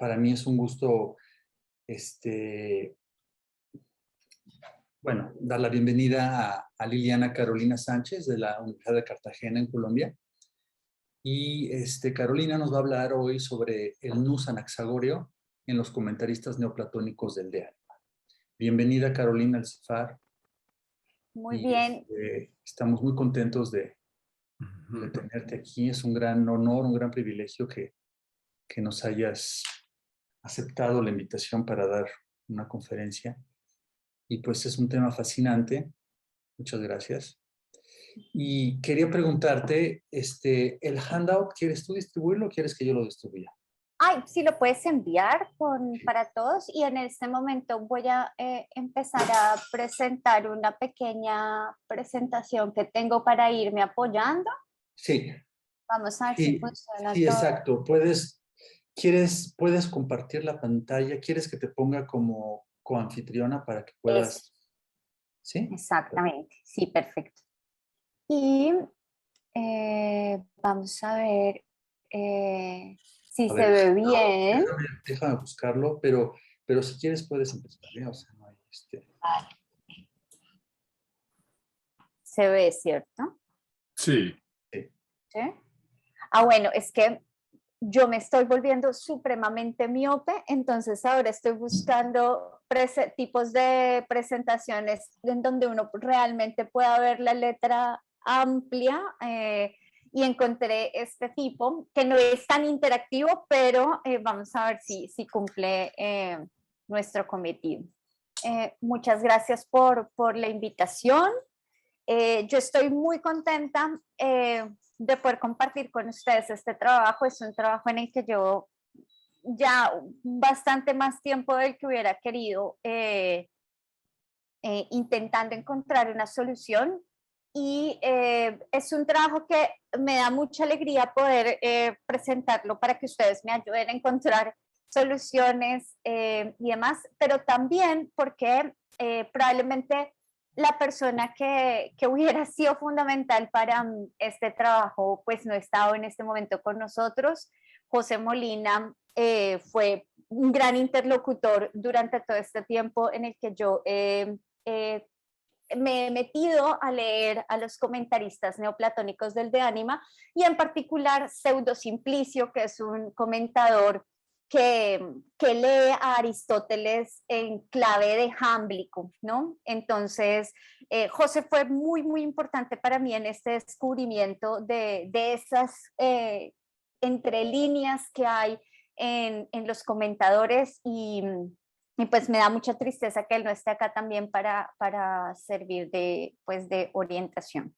Para mí es un gusto, dar la bienvenida a Liliana Carolina Sánchez de la Universidad de Cartagena en Colombia. Y Carolina nos va a hablar hoy sobre el nus anaxagóreo en los comentaristas neoplatónicos del de Ánima. Bienvenida, Carolina, al CIFAR. Muy bien. Estamos muy contentos de tenerte aquí. Es un gran honor, un gran privilegio que nos hayas aceptado la invitación para dar una conferencia. Y pues es un tema fascinante. Muchas gracias. Y quería preguntarte, el handout, ¿quieres tú distribuirlo o quieres que yo lo distribuya? Ay, sí, lo puedes enviar para todos, y en este momento voy a empezar a presentar una pequeña presentación que tengo para irme apoyando. Sí. Vamos a ver si Sí, funciona sí, todo. exacto. Puedes compartir la pantalla. ¿Quieres que te ponga como coanfitriona para que Eso, puedas? ¿Sí? exactamente. Sí, perfecto. Y vamos a ver si A se ver, ve bien. déjame buscarlo, pero si quieres puedes empezar, ¿eh? O sea, no hay Vale. Se ve, ¿cierto? Sí. ¿Sí? Ah, bueno, es que yo me estoy volviendo supremamente miope, entonces ahora estoy buscando tipos de presentaciones en donde uno realmente pueda ver la letra amplia, y encontré este tipo que no es tan interactivo, pero vamos a ver si cumple nuestro cometido. Muchas gracias por la invitación. Yo estoy muy contenta de poder compartir con ustedes este trabajo. Es un trabajo en el que llevo ya bastante más tiempo del que hubiera querido, intentando encontrar una solución, y es un trabajo que me da mucha alegría poder presentarlo para que ustedes me ayuden a encontrar soluciones y demás, pero también porque probablemente la persona que hubiera sido fundamental para este trabajo pues no estaba en este momento con nosotros. José Molina fue un gran interlocutor durante todo este tiempo en el que yo me he metido a leer a los comentaristas neoplatónicos del de Ánima, y en particular Pseudo Simplicio, que es un comentador que lee a Aristóteles en clave de jámblico, ¿no? Entonces, José fue muy, muy importante para mí en este descubrimiento de esas entre líneas que hay en los comentadores, y pues me da mucha tristeza que él no esté acá también para servir pues de orientación.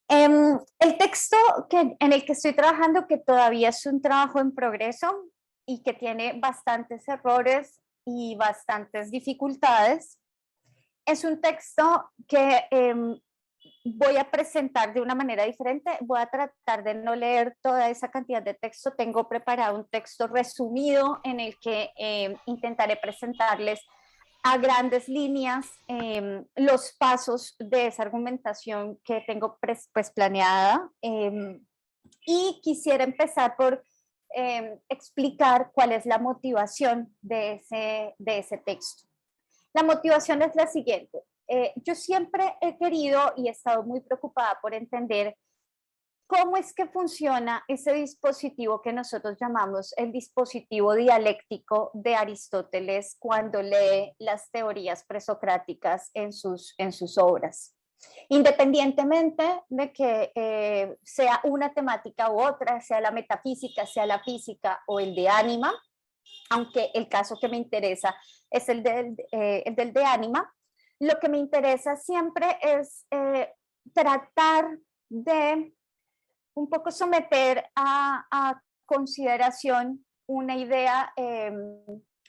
El texto en el que estoy trabajando, que todavía es un trabajo en progreso y que tiene bastantes errores y bastantes dificultades, es un texto que voy a presentar de una manera diferente. Voy a tratar de no leer toda esa cantidad de texto. Tengo preparado un texto resumido en el que intentaré presentarles a grandes líneas los pasos de esa argumentación que tengo pues planeada, y quisiera empezar por explicar cuál es la motivación de ese texto. La motivación es la siguiente. Yo siempre he querido y he estado muy preocupada por entender cómo es que funciona ese dispositivo que nosotros llamamos el dispositivo dialéctico de Aristóteles cuando lee las teorías presocráticas en sus obras. Independientemente de que sea una temática u otra, sea la metafísica, sea la física o el de ánima, aunque el caso que me interesa es el del de ánima, lo que me interesa siempre es tratar de un poco someter a consideración una idea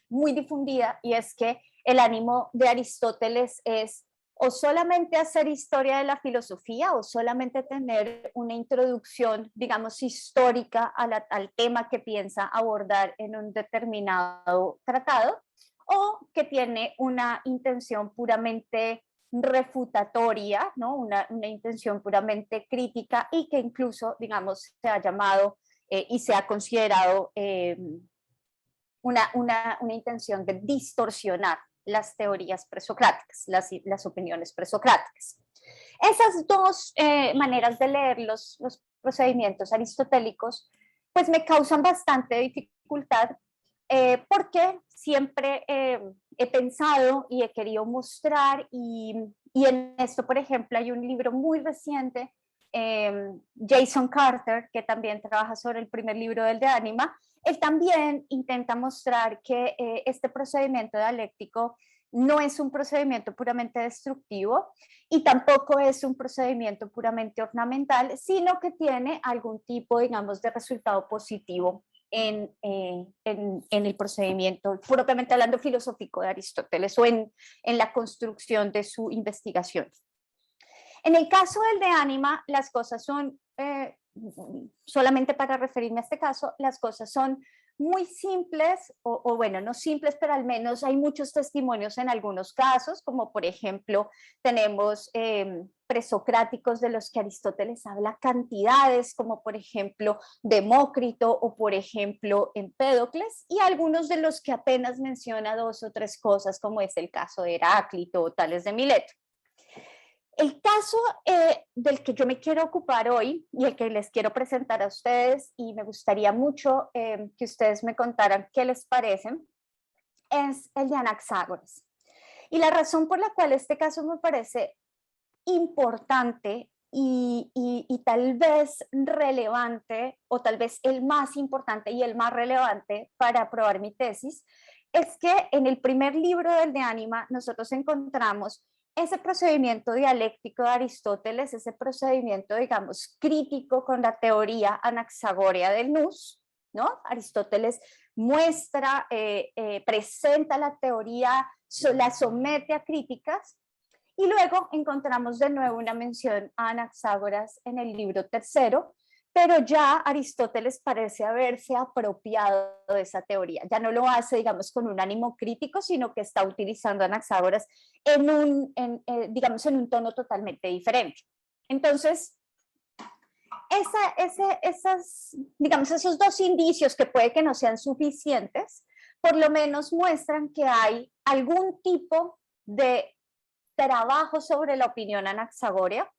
muy difundida, y es que el ánimo de Aristóteles es o solamente hacer historia de la filosofía o solamente tener una introducción, digamos, histórica al tema que piensa abordar en un determinado tratado, o que tiene una intención puramente refutatoria, ¿no? Una intención puramente crítica, y que incluso, digamos, se ha llamado y se ha considerado una intención de distorsionar las teorías presocráticas, las opiniones presocráticas. Esas dos maneras de leer los procedimientos aristotélicos pues me causan bastante dificultad porque siempre he pensado y he querido mostrar y en esto, por ejemplo, hay un libro muy reciente, Jason Carter, que también trabaja sobre el primer libro del De Anima. Él también intenta mostrar que este procedimiento dialéctico no es un procedimiento puramente destructivo y tampoco es un procedimiento puramente ornamental, sino que tiene algún tipo, digamos, de resultado positivo en el procedimiento, propiamente hablando, filosófico de Aristóteles o en la construcción de su investigación. En el caso del De Anima, las cosas son, solamente para referirme a este caso, las cosas son muy simples, o bueno, no simples, pero al menos hay muchos testimonios en algunos casos, como por ejemplo tenemos presocráticos de los que Aristóteles habla cantidades, como por ejemplo Demócrito o por ejemplo Empédocles, y algunos de los que apenas menciona 2 o 3 cosas, como es el caso de Heráclito o Tales de Mileto. El caso del que yo me quiero ocupar hoy y el que les quiero presentar a ustedes, y me gustaría mucho que ustedes me contaran qué les parecen, es el de Anaxágoras. Y la razón por la cual este caso me parece importante y tal vez relevante, o tal vez el más importante y el más relevante para probar mi tesis, es que en el primer libro del De Anima nosotros encontramos ese procedimiento dialéctico de Aristóteles, ese procedimiento, digamos, crítico con la teoría anaxagórea del nous, ¿no? Aristóteles muestra, presenta la teoría, la somete a críticas, y luego encontramos de nuevo una mención a Anaxágoras en el libro tercero, pero ya Aristóteles parece haberse apropiado de esa teoría. Ya no lo hace, digamos, con un ánimo crítico, sino que está utilizando a Anaxágoras digamos, en un tono totalmente diferente. Entonces, digamos, esos 2 indicios, que puede que no sean suficientes, por lo menos muestran que hay algún tipo de trabajo sobre la opinión anaxagórea,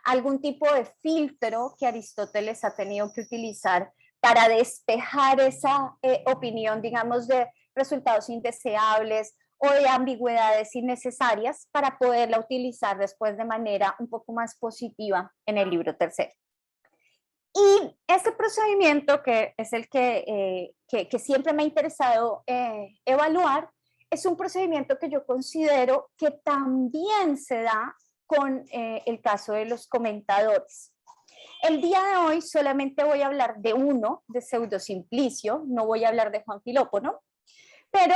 algún tipo de filtro que Aristóteles ha tenido que utilizar para despejar esa opinión, digamos, de resultados indeseables o de ambigüedades innecesarias para poderla utilizar después de manera un poco más positiva en el libro tercero. Y este procedimiento, que es el que siempre me ha interesado evaluar, es un procedimiento que yo considero que también se da con el caso de los comentadores. El día de hoy solamente voy a hablar de uno, de Pseudo-Simplicio, no voy a hablar de Juan Filópono, pero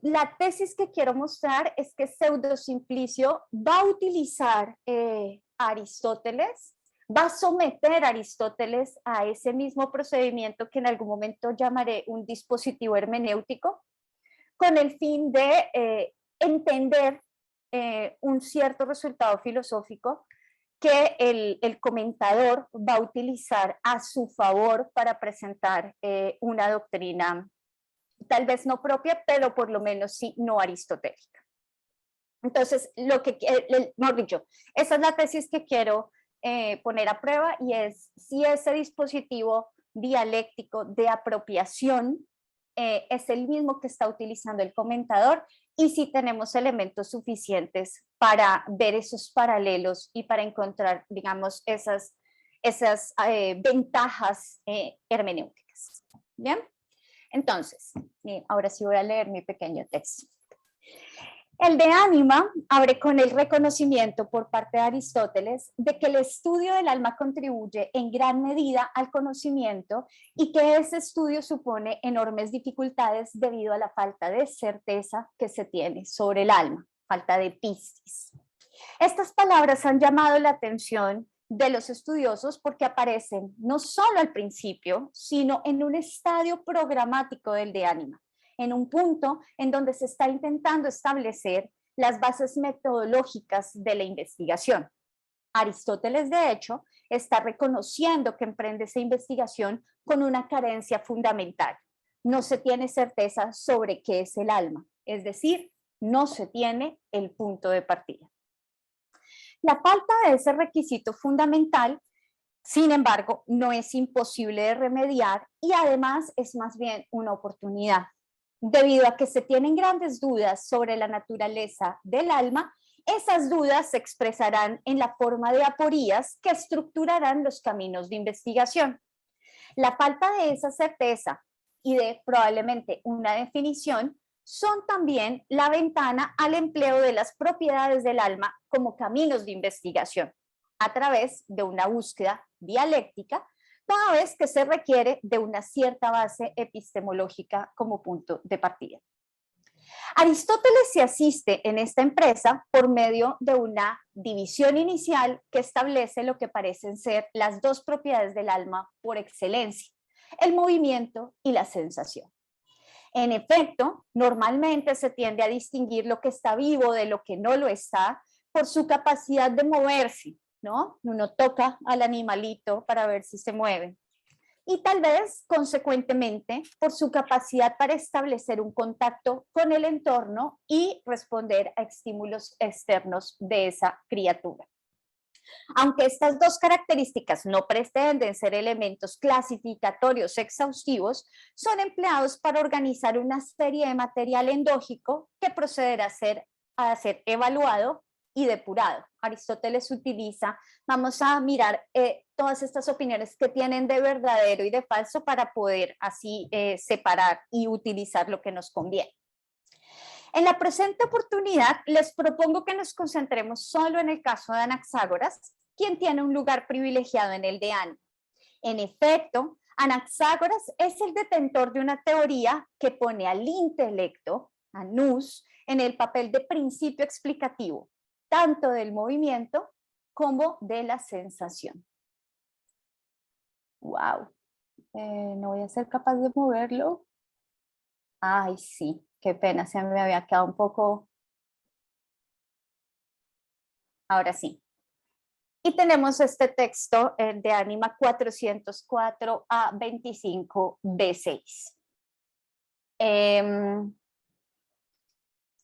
la tesis que quiero mostrar es que Pseudo-Simplicio va a utilizar a Aristóteles, va a someter a Aristóteles a ese mismo procedimiento que en algún momento llamaré un dispositivo hermenéutico, con el fin de entender un cierto resultado filosófico que el comentador va a utilizar a su favor para presentar una doctrina tal vez no propia, pero por lo menos sí no aristotélica. Entonces, mejor dicho, esa es la tesis que quiero poner a prueba, y es si ese dispositivo dialéctico de apropiación es el mismo que está utilizando el comentador, y si tenemos elementos suficientes para ver esos paralelos y para encontrar, digamos, esas ventajas hermenéuticas. ¿Bien? Entonces, ahora sí voy a leer mi pequeño texto. El De Anima abre con el reconocimiento por parte de Aristóteles de que el estudio del alma contribuye en gran medida al conocimiento y que ese estudio supone enormes dificultades debido a la falta de certeza que se tiene sobre el alma, falta de pistis. Estas palabras han llamado la atención de los estudiosos porque aparecen no solo al principio, sino en un estadio programático del De Anima, en un punto en donde se está intentando establecer las bases metodológicas de la investigación. Aristóteles, de hecho, está reconociendo que emprende esa investigación con una carencia fundamental. no se tiene certeza sobre qué es el alma, es decir, no se tiene el punto de partida. La falta de ese requisito fundamental, sin embargo, no es imposible de remediar y además es más bien una oportunidad, debido a que se tienen grandes dudas sobre la naturaleza del alma. Esas dudas se expresarán en la forma de aporías que estructurarán los caminos de investigación. La falta de esa certeza y de probablemente una definición son también la ventana al empleo de las propiedades del alma como caminos de investigación a través de una búsqueda dialéctica, toda vez que se requiere de una cierta base epistemológica como punto de partida. Aristóteles se asiste en esta empresa por medio de una división inicial que establece lo que parecen ser las dos propiedades del alma por excelencia, el movimiento y la sensación. En efecto, normalmente se tiende a distinguir lo que está vivo de lo que no lo está por su capacidad de moverse, ¿no? Uno toca al animalito para ver si se mueve. Y tal vez, consecuentemente, por su capacidad para establecer un contacto con el entorno y responder a estímulos externos de esa criatura. Aunque estas dos características no pretenden ser elementos clasificatorios exhaustivos, son empleados para organizar una serie de material endógico que procederá a ser evaluado y depurado. Aristóteles utiliza, vamos a mirar todas estas opiniones que tienen de verdadero y de falso para poder así separar y utilizar lo que nos conviene. En la presente oportunidad les propongo que nos concentremos solo en el caso de Anaxágoras, quien tiene un lugar privilegiado en el de Ana. En efecto, Anaxágoras es el detentor de una teoría que pone al intelecto, a nous, en el papel de principio explicativo, tanto del movimiento como de la sensación. ¡Wow! No voy a ser capaz de moverlo. Ay, sí, qué pena, se me había quedado un poco. Ahora sí. Y tenemos este texto de Ánima 404 a 25 B6.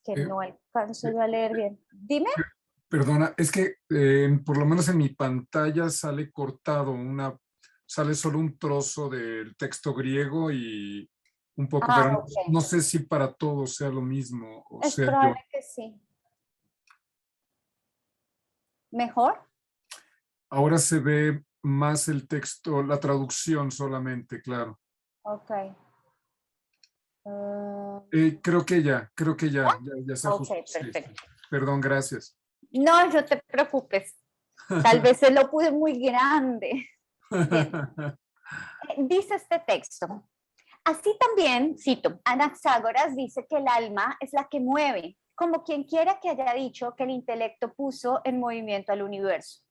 Que no alcanzo yo a leer bien. Dime. Perdona, es que por lo menos en mi pantalla sale cortado, sale solo un trozo del texto griego y un poco, pero Okay. no sé si para todos sea lo mismo. O es sea, probable que sí. ¿Mejor? Ahora se ve más el texto, la traducción solamente, claro. Ok. Creo que ya se ajustó. Ok, perfecto. Sí. Perdón, gracias. No, no te preocupes. Tal vez se lo puse muy grande. Bien. Dice este texto. Así también, cito, Anaxágoras dice que el alma es la que mueve, como quien quiera que haya dicho que el intelecto puso en movimiento al universo,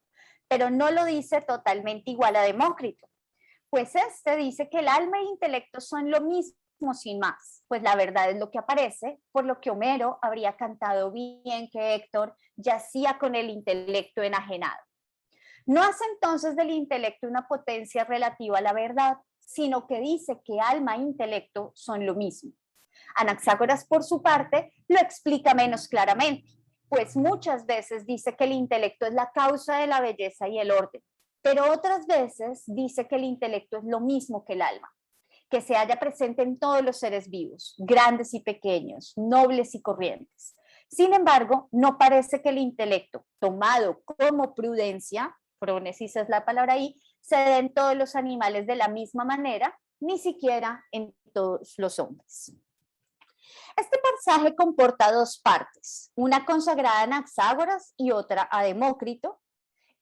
pero no lo dice totalmente igual a Demócrito, pues este dice que el alma e el intelecto son lo mismo sin más, pues la verdad es lo que aparece, por lo que Homero habría cantado bien que Héctor yacía con el intelecto enajenado. No hace entonces del intelecto una potencia relativa a la verdad, sino que dice que alma e intelecto son lo mismo. Anaxágoras, por su parte, lo explica menos claramente, pues muchas veces dice que el intelecto es la causa de la belleza y el orden, pero otras veces dice que el intelecto es lo mismo que el alma, que se halla presente en todos los seres vivos, grandes y pequeños, nobles y corrientes. Sin embargo, no parece que el intelecto, tomado como prudencia, pronesis es la palabra ahí, se dé en todos los animales de la misma manera, ni siquiera en todos los hombres. Este pasaje comporta dos partes, una consagrada a Anaxágoras y otra a Demócrito,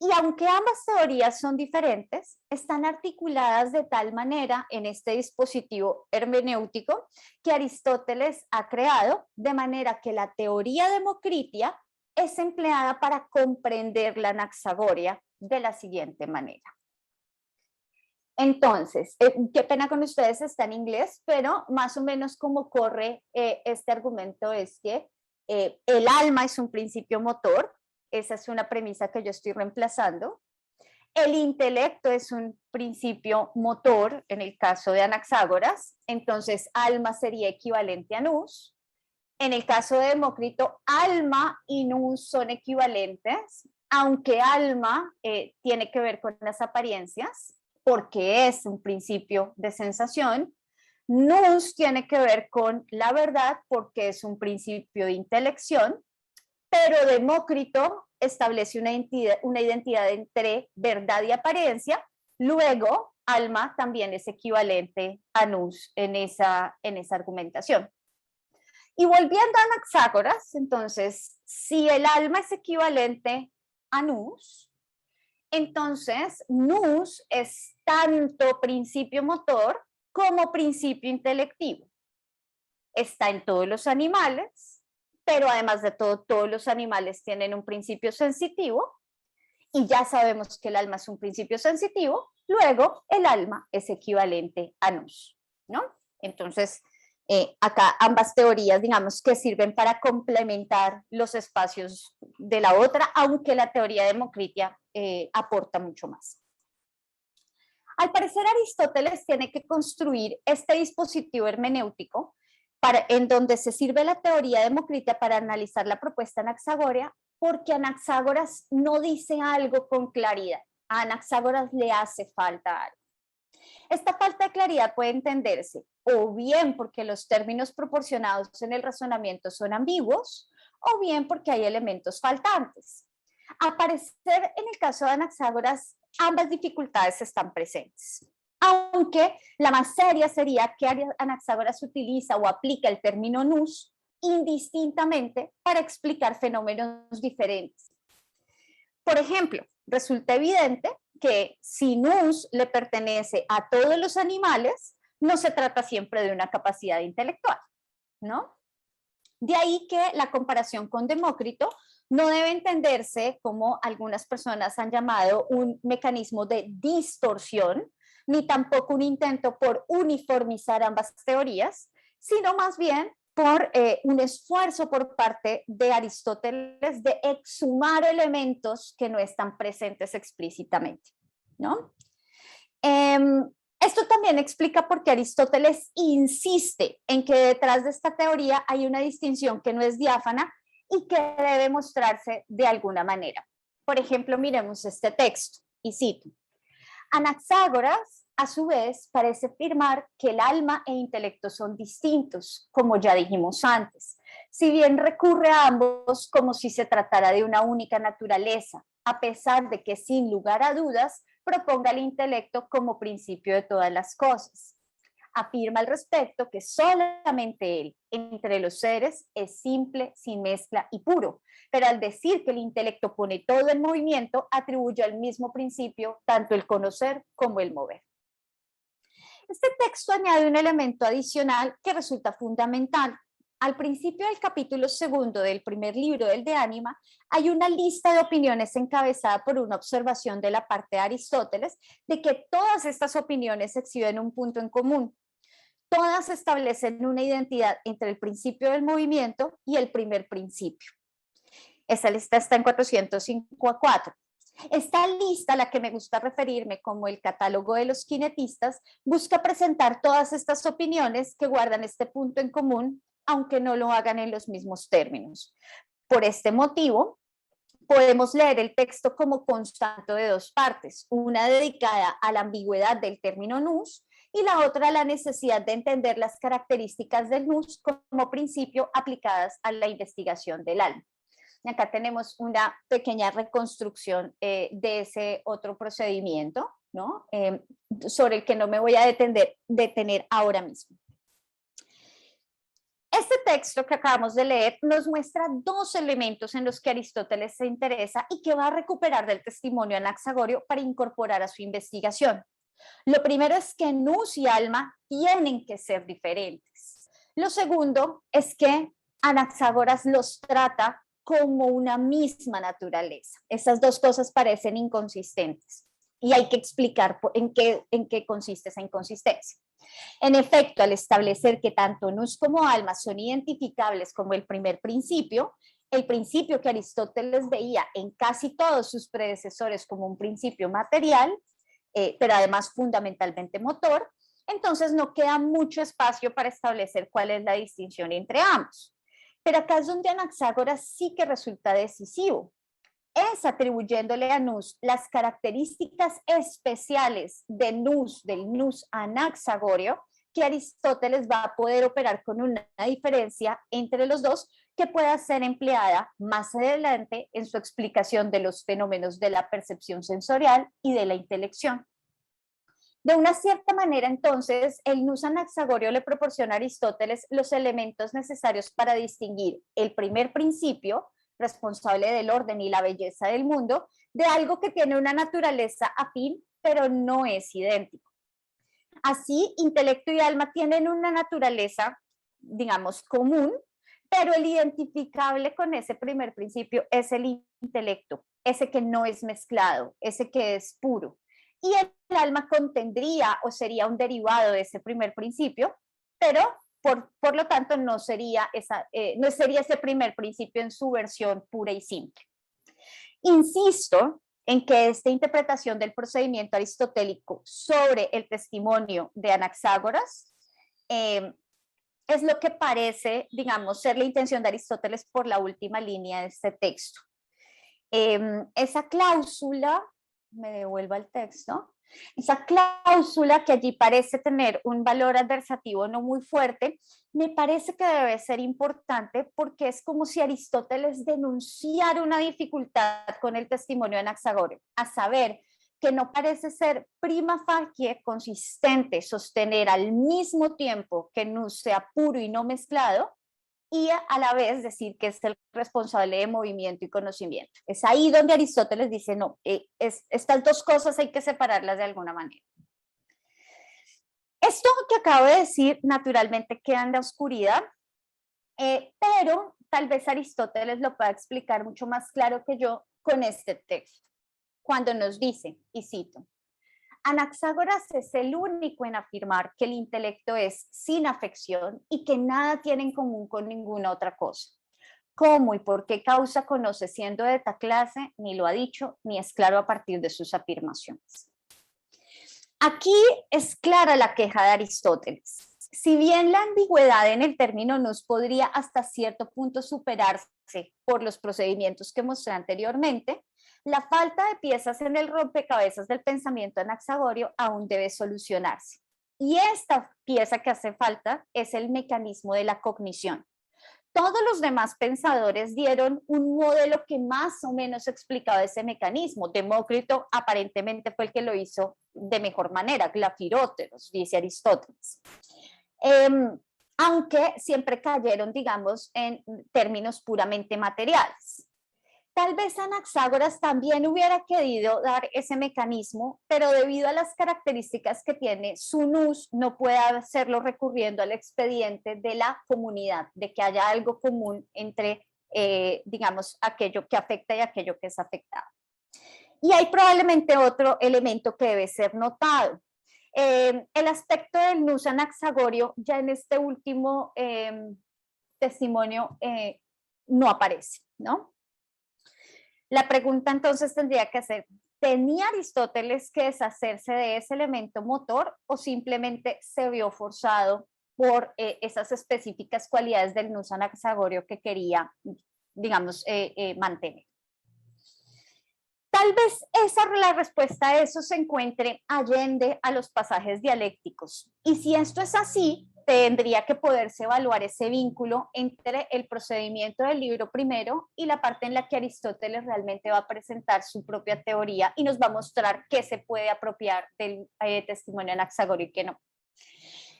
y aunque ambas teorías son diferentes, están articuladas de tal manera en este dispositivo hermenéutico que Aristóteles ha creado, de manera que la teoría democritia es empleada para comprender la anaxagoria de la siguiente manera. Entonces, qué pena con ustedes, está en inglés, pero más o menos como corre este argumento es que el alma es un principio motor, esa es una premisa que yo estoy reemplazando. El intelecto es un principio motor en el caso de Anaxágoras, entonces alma sería equivalente a nous. En el caso de Demócrito, alma y nous son equivalentes, aunque alma tiene que ver con las apariencias, porque es un principio de sensación. Nous tiene que ver con la verdad, porque es un principio de intelección, pero Demócrito establece una identidad entre verdad y apariencia. Luego, alma también es equivalente a nous en esa argumentación. Y volviendo a Anaxágoras, entonces, si el alma es equivalente a nous, entonces nous es tanto principio motor como principio intelectivo. Está en todos los animales, pero además de todo, todos los animales tienen un principio sensitivo, y ya sabemos que el alma es un principio sensitivo, luego el alma es equivalente a nous, ¿no? Entonces, acá ambas teorías, digamos, que sirven para complementar los espacios de la otra, aunque la teoría democritia aporta mucho más. Al parecer, Aristóteles tiene que construir este dispositivo hermenéutico en donde se sirve la teoría democritia para analizar la propuesta anaxagórea, porque Anaxágoras no dice algo con claridad. A Anaxágoras le hace falta algo. Esta falta de claridad puede entenderse o bien porque los términos proporcionados en el razonamiento son ambiguos, o bien porque hay elementos faltantes. Al parecer, en el caso de Anaxágoras, ambas dificultades están presentes. Aunque la más seria sería que Anaxágoras utiliza o aplica el término nous indistintamente para explicar fenómenos diferentes. Por ejemplo, resulta evidente que si nous le pertenece a todos los animales, no se trata siempre de una capacidad intelectual, ¿no? De ahí que la comparación con Demócrito no debe entenderse como algunas personas han llamado un mecanismo de distorsión, ni tampoco un intento por uniformizar ambas teorías, sino más bien por un esfuerzo por parte de Aristóteles de exhumar elementos que no están presentes explícitamente, ¿no? Esto también explica por qué Aristóteles insiste en que detrás de esta teoría hay una distinción que no es diáfana y que debe mostrarse de alguna manera. Por ejemplo, miremos este texto, y cito: Anaxágoras, a su vez, parece afirmar que el alma e intelecto son distintos, como ya dijimos antes, si bien recurre a ambos como si se tratara de una única naturaleza, a pesar de que sin lugar a dudas proponga el intelecto como principio de todas las cosas. Afirma al respecto que solamente él, entre los seres, es simple, sin mezcla y puro, pero al decir que el intelecto pone todo en movimiento, atribuye al mismo principio tanto el conocer como el mover. Este texto añade un elemento adicional que resulta fundamental. Al principio del capítulo 2 del primer libro del De Anima, hay una lista de opiniones encabezada por una observación de la parte de Aristóteles de que todas estas opiniones exhiben un punto en común. Todas establecen una identidad entre el principio del movimiento y el primer principio. Esta lista está en 405-4. Esta lista, a la que me gusta referirme como el catálogo de los kinetistas, busca presentar todas estas opiniones que guardan este punto en común, aunque no lo hagan en los mismos términos. Por este motivo, podemos leer el texto como constante de dos partes, una dedicada a la ambigüedad del término nous y la otra a la necesidad de entender las características del nous como principio aplicadas a la investigación del alma. Acá tenemos una pequeña reconstrucción de ese otro procedimiento, ¿no? Sobre el que no me voy a detener ahora mismo. Este texto que acabamos de leer nos muestra dos elementos en los que Aristóteles se interesa y que va a recuperar del testimonio anaxagorio para incorporar a su investigación. Lo primero es que nous y alma tienen que ser diferentes. Lo segundo es que Anaxágoras los trata como una misma naturaleza. Esas dos cosas parecen inconsistentes y hay que explicar en qué consiste esa inconsistencia. En efecto, al establecer que tanto nous como alma son identificables como el primer principio, el principio que Aristóteles veía en casi todos sus predecesores como un principio material, pero además fundamentalmente motor, entonces no queda mucho espacio para establecer cuál es la distinción entre ambos. Pero acá es donde Anaxágoras sí que resulta decisivo. Es atribuyéndole a Nous las características especiales de Nous, del Nous anaxagorio, que Aristóteles va a poder operar con una diferencia entre los dos que pueda ser empleada más adelante en su explicación de los fenómenos de la percepción sensorial y de la intelección. De una cierta manera, entonces, el Nous anaxagorio le proporciona a Aristóteles los elementos necesarios para distinguir el primer principio, responsable del orden y la belleza del mundo, de algo que tiene una naturaleza afín, pero no es idéntico. Así, intelecto y alma tienen una naturaleza, digamos, común, pero el identificable con ese primer principio es el intelecto, ese que no es mezclado, ese que es puro. Y el alma contendría o sería un derivado de ese primer principio, pero por lo tanto no sería ese primer principio en su versión pura y simple. Insisto en que esta interpretación del procedimiento aristotélico sobre el testimonio de Anaxágoras es lo que parece, digamos, ser la intención de Aristóteles por la última línea de este texto. Esa cláusula, me devuelvo al texto, esa cláusula que allí parece tener un valor adversativo no muy fuerte, me parece que debe ser importante porque es como si Aristóteles denunciara una dificultad con el testimonio de Anaxagoras, a saber, que no parece ser prima facie consistente sostener al mismo tiempo que Nous sea puro y no mezclado, y a la vez decir que es el responsable de movimiento y conocimiento. Es ahí donde Aristóteles dice, no, estas dos cosas hay que separarlas de alguna manera. Esto que acabo de decir, naturalmente queda en la oscuridad, pero tal vez Aristóteles lo pueda explicar mucho más claro que yo con este texto, cuando nos dice, y cito, Anaxágoras es el único en afirmar que el intelecto es sin afección y que nada tiene en común con ninguna otra cosa. ¿Cómo y por qué causa conoce siendo de esta clase? Ni lo ha dicho, ni es claro a partir de sus afirmaciones. Aquí es clara la queja de Aristóteles. Si bien la ambigüedad en el término Nous podría hasta cierto punto superarse por los procedimientos que mostré anteriormente, la falta de piezas en el rompecabezas del pensamiento anaxagorio aún debe solucionarse. Y esta pieza que hace falta es el mecanismo de la cognición. Todos los demás pensadores dieron un modelo que más o menos explicaba ese mecanismo. Demócrito aparentemente fue el que lo hizo de mejor manera, Glafiróteros, dice Aristóteles. Aunque siempre cayeron, digamos, en términos puramente materiales. Tal vez Anaxágoras también hubiera querido dar ese mecanismo, pero debido a las características que tiene su Nous, no puede hacerlo recurriendo al expediente de la comunidad, de que haya algo común entre, digamos, aquello que afecta y aquello que es afectado. Y hay probablemente otro elemento que debe ser notado. El aspecto del Nous anaxagorio ya en este último testimonio no aparece, ¿no? La pregunta entonces tendría que ser, ¿tenía Aristóteles que deshacerse de ese elemento motor o simplemente se vio forzado por esas específicas cualidades del Nous anaxagorio que quería, digamos, mantener? Tal vez la respuesta a eso se encuentre allende a los pasajes dialécticos. Y si esto es así, tendría que poderse evaluar ese vínculo entre el procedimiento del libro primero y la parte en la que Aristóteles realmente va a presentar su propia teoría y nos va a mostrar qué se puede apropiar del testimonio de Anaxagoras y qué no.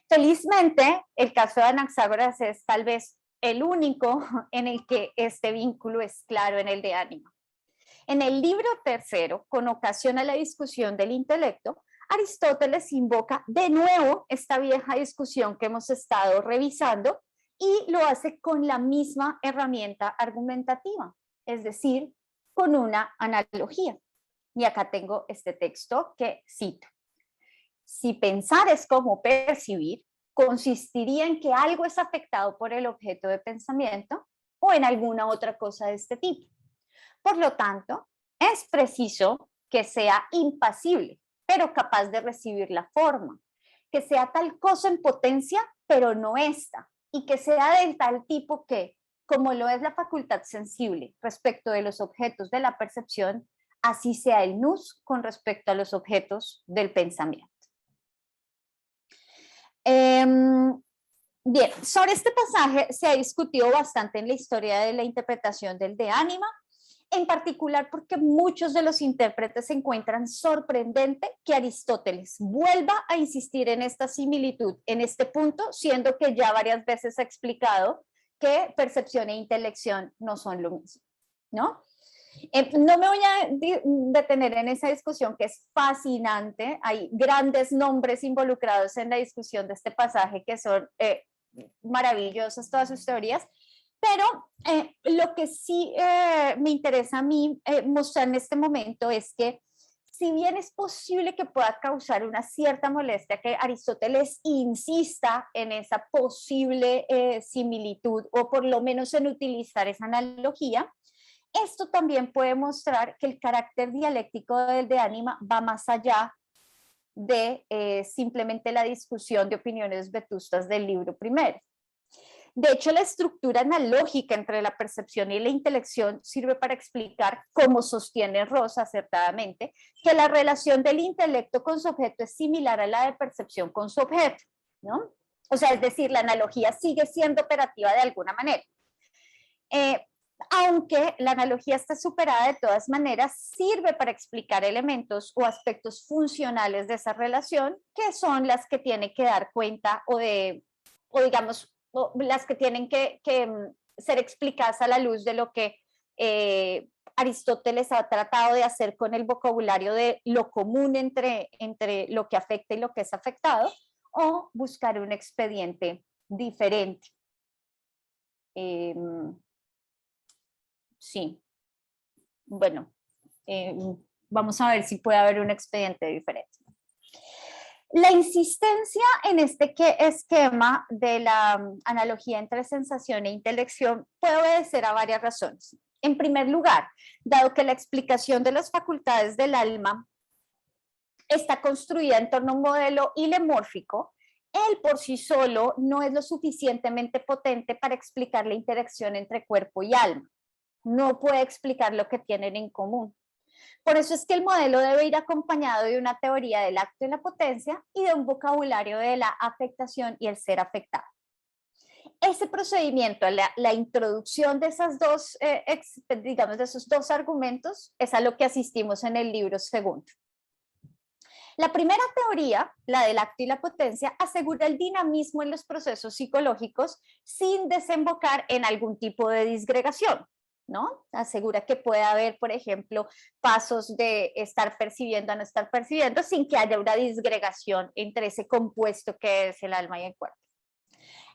Felizmente, el caso de Anaxágoras es tal vez el único en el que este vínculo es claro en el de Ánima. En el libro tercero, con ocasión a la discusión del intelecto, Aristóteles invoca de nuevo esta vieja discusión que hemos estado revisando y lo hace con la misma herramienta argumentativa, es decir, con una analogía. Y acá tengo este texto que cito. Si pensar es como percibir, consistiría en que algo es afectado por el objeto de pensamiento o en alguna otra cosa de este tipo. Por lo tanto, es preciso que sea impasible, pero capaz de recibir la forma, que sea tal cosa en potencia, pero no esta, y que sea del tal tipo que, como lo es la facultad sensible respecto de los objetos de la percepción, así sea el nous con respecto a los objetos del pensamiento. Bien, sobre este pasaje se ha discutido bastante en la historia de la interpretación del de ánima, en particular porque muchos de los intérpretes encuentran sorprendente que Aristóteles vuelva a insistir en esta similitud en este punto, siendo que ya varias veces ha explicado que percepción e intelección no son lo mismo, ¿no? No me voy a detener en esa discusión que es fascinante, hay grandes nombres involucrados en la discusión de este pasaje que son maravillosas todas sus teorías, pero lo que sí me interesa a mí mostrar en este momento es que si bien es posible que pueda causar una cierta molestia que Aristóteles insista en esa posible similitud o por lo menos en utilizar esa analogía, esto también puede mostrar que el carácter dialéctico del de ánima va más allá de simplemente la discusión de opiniones vetustas del libro primero. De hecho, la estructura analógica entre la percepción y la intelección sirve para explicar, como sostiene Rosa acertadamente, que la relación del intelecto con su objeto es similar a la de percepción con su objeto, ¿no? O sea, es decir, la analogía sigue siendo operativa de alguna manera. Aunque la analogía está superada de todas maneras, sirve para explicar elementos o aspectos funcionales de esa relación, que son las que tiene que dar cuenta o digamos, las que tienen que ser explicadas a la luz de lo que Aristóteles ha tratado de hacer con el vocabulario de lo común entre lo que afecta y lo que es afectado, o buscar un expediente diferente. Sí, bueno, vamos a ver si puede haber un expediente diferente. La insistencia en este esquema de la analogía entre sensación e intelección puede obedecer a varias razones. En primer lugar, dado que la explicación de las facultades del alma está construida en torno a un modelo ilemórfico, él por sí solo no es lo suficientemente potente para explicar la interacción entre cuerpo y alma. No puede explicar lo que tienen en común. Por eso es que el modelo debe ir acompañado de una teoría del acto y la potencia y de un vocabulario de la afectación y el ser afectado. Ese procedimiento, la introducción de esas dos, digamos, de esos dos argumentos, es a lo que asistimos en el libro segundo. La primera teoría, la del acto y la potencia, asegura el dinamismo en los procesos psicológicos sin desembocar en algún tipo de disgregación, ¿no? Asegura que puede haber, por ejemplo, pasos de estar percibiendo a no estar percibiendo sin que haya una disgregación entre ese compuesto que es el alma y el cuerpo.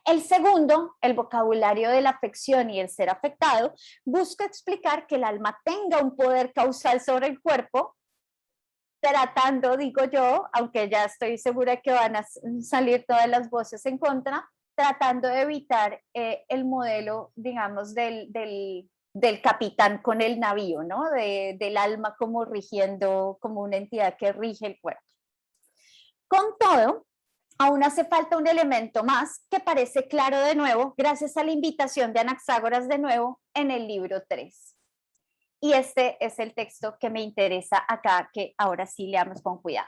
El segundo, el vocabulario de la afección y el ser afectado, busca explicar que el alma tenga un poder causal sobre el cuerpo, tratando, digo yo, aunque ya estoy segura que van a salir todas las voces en contra, tratando de evitar el modelo, digamos, del capitán con el navío, ¿no? Del alma como rigiendo, como una entidad que rige el cuerpo. Con todo, aún hace falta un elemento más que parece claro de nuevo gracias a la invitación de Anaxágoras de nuevo en el libro 3. Y este es el texto que me interesa acá, que ahora sí leamos con cuidado.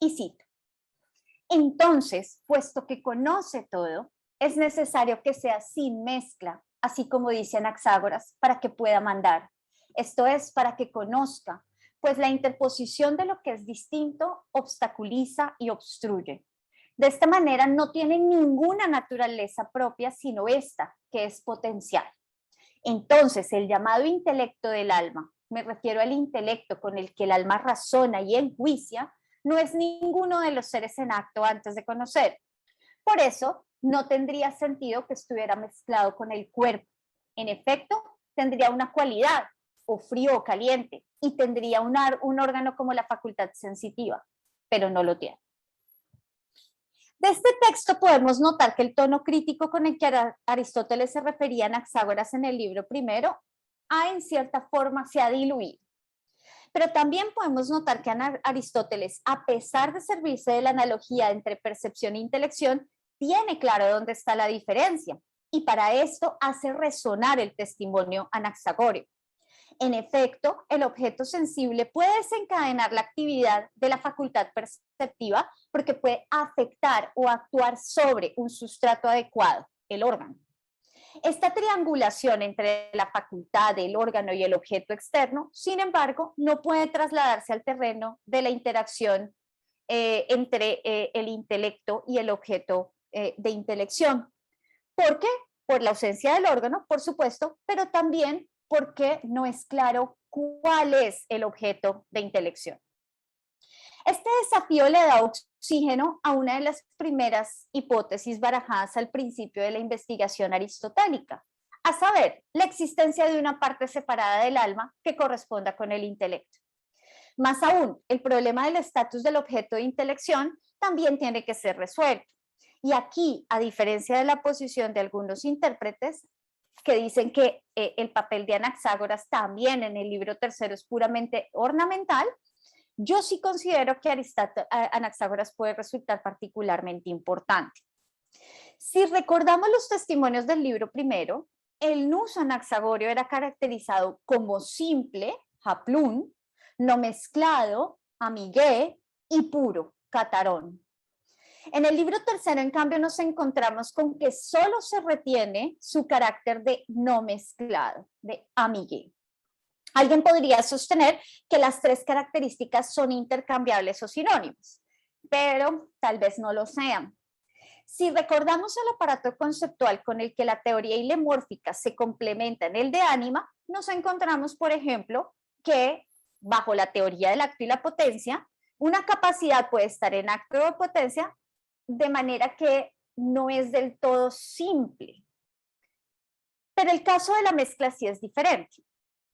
Y cito: entonces, puesto que conoce todo, es necesario que sea sin mezcla, así como dice Anaxágoras, para que pueda mandar. Esto es, para que conozca, pues la interposición de lo que es distinto obstaculiza y obstruye. De esta manera no tiene ninguna naturaleza propia, sino esta, que es potencial. Entonces, el llamado intelecto del alma, me refiero al intelecto con el que el alma razona y enjuicia, no es ninguno de los seres en acto antes de conocer. Por eso, no tendría sentido que estuviera mezclado con el cuerpo. En efecto, tendría una cualidad, o frío o caliente, y tendría un órgano como la facultad sensitiva, pero no lo tiene. De este texto podemos notar que el tono crítico con el que Aristóteles se refería a Anaxágoras en el libro primero en cierta forma se ha diluido. Pero también podemos notar que Aristóteles, a pesar de servirse de la analogía entre percepción e intelección, tiene claro dónde está la diferencia y para esto hace resonar el testimonio anaxagórico. En efecto, el objeto sensible puede desencadenar la actividad de la facultad perceptiva porque puede afectar o actuar sobre un sustrato adecuado, el órgano. Esta triangulación entre la facultad, el órgano y el objeto externo, sin embargo, no puede trasladarse al terreno de la interacción entre el intelecto y el objeto de intelección. ¿Por qué? Por la ausencia del órgano, por supuesto, pero también porque no es claro cuál es el objeto de intelección. Este desafío le da oxígeno a una de las primeras hipótesis barajadas al principio de la investigación aristotélica, a saber, la existencia de una parte separada del alma que corresponda con el intelecto. Más aún, el problema del estatus del objeto de intelección también tiene que ser resuelto. Y aquí, a diferencia de la posición de algunos intérpretes que dicen que el papel de Anaxágoras también en el libro tercero es puramente ornamental, yo sí considero que Anaxágoras puede resultar particularmente importante. Si recordamos los testimonios del libro primero, el nus anaxagorio era caracterizado como simple, haplún, no mezclado, amigué y puro, catarón. En el libro tercero, en cambio, nos encontramos con que solo se retiene su carácter de no mezclado, de amigué. Alguien podría sostener que las tres características son intercambiables o sinónimas, pero tal vez no lo sean. Si recordamos el aparato conceptual con el que la teoría ilemórfica se complementa en el de ánima, nos encontramos, por ejemplo, que bajo la teoría del acto y la potencia, una capacidad puede estar en acto o potencia de manera que no es del todo simple. Pero el caso de la mezcla sí es diferente.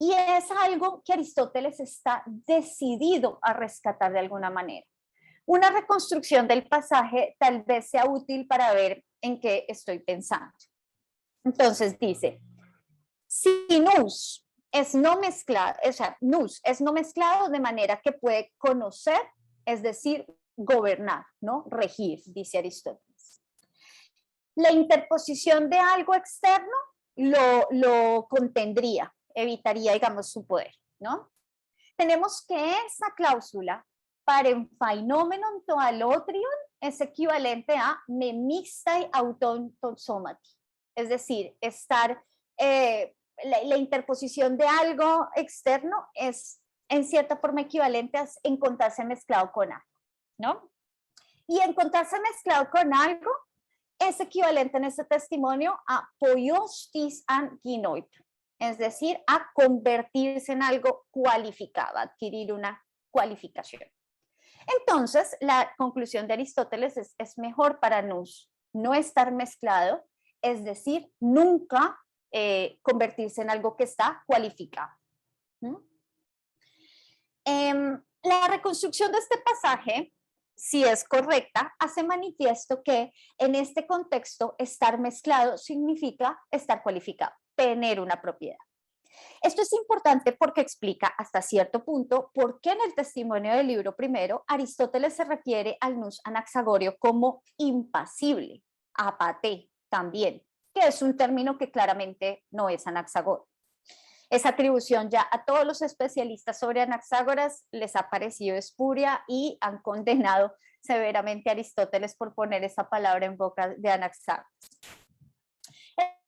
Y es algo que Aristóteles está decidido a rescatar de alguna manera. Una reconstrucción del pasaje tal vez sea útil para ver en qué estoy pensando. Entonces dice, si nous es no mezclado, o sea, nous es no mezclado de manera que puede conocer, es decir, gobernar, ¿no? Regir, dice Aristóteles. La interposición de algo externo lo contendría, evitaría, digamos, su poder, ¿no? Tenemos que esa cláusula παρεμφαινόμενον το αλότριον es equivalente a me mixtai auton somati, es decir, estar, la interposición de algo externo es en cierta forma equivalente a encontrarse mezclado con algo, ¿no? Y encontrarse mezclado con algo es equivalente en ese testimonio a poiostis an ginoit, es decir, a convertirse en algo cualificado, adquirir una cualificación. Entonces, la conclusión de Aristóteles es mejor para nous no estar mezclado, es decir, nunca convertirse en algo que está cualificado. La reconstrucción de este pasaje, si es correcta, hace manifiesto que en este contexto estar mezclado significa estar cualificado, tener una propiedad. Esto es importante porque explica hasta cierto punto por qué en el testimonio del libro primero Aristóteles se refiere al nous anaxagorio como impasible, apate también, que es un término que claramente no es anaxagorio. Esa atribución ya a todos los especialistas sobre Anaxágoras les ha parecido espuria y han condenado severamente a Aristóteles por poner esa palabra en boca de Anaxágoras.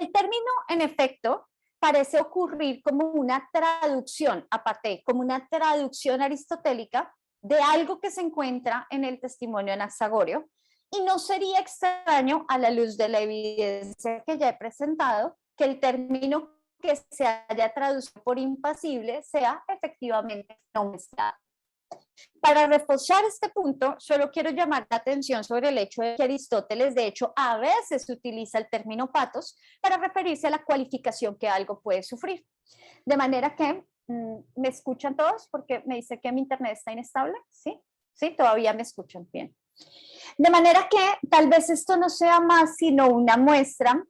El término, en efecto, parece ocurrir como una traducción, aparte, como una traducción aristotélica de algo que se encuentra en el testimonio anaxagorio, y no sería extraño a la luz de la evidencia que ya he presentado que el término que se haya traducido por impasible sea efectivamente no mezclado. Para reforzar este punto, solo quiero llamar la atención sobre el hecho de que Aristóteles, de hecho, a veces utiliza el término patos para referirse a la cualificación que algo puede sufrir. De manera que, ¿me escuchan todos? Porque me dice que mi internet está inestable, ¿sí? Sí, todavía me escuchan bien. De manera que tal vez esto no sea más sino una muestra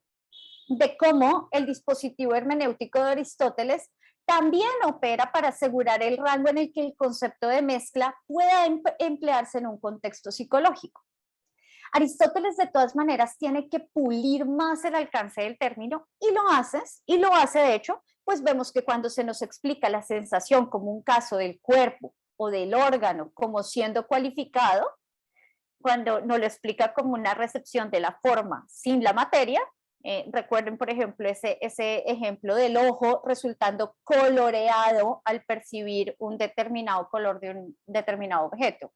de cómo el dispositivo hermenéutico de Aristóteles también opera para asegurar el rango en el que el concepto de mezcla pueda emplearse en un contexto psicológico. Aristóteles de todas maneras tiene que pulir más el alcance del término y lo hace de hecho, pues vemos que cuando se nos explica la sensación como un caso del cuerpo o del órgano como siendo cualificado, cuando nos lo explica como una recepción de la forma sin la materia, recuerden por ejemplo ese ejemplo del ojo resultando coloreado al percibir un determinado color de un determinado objeto.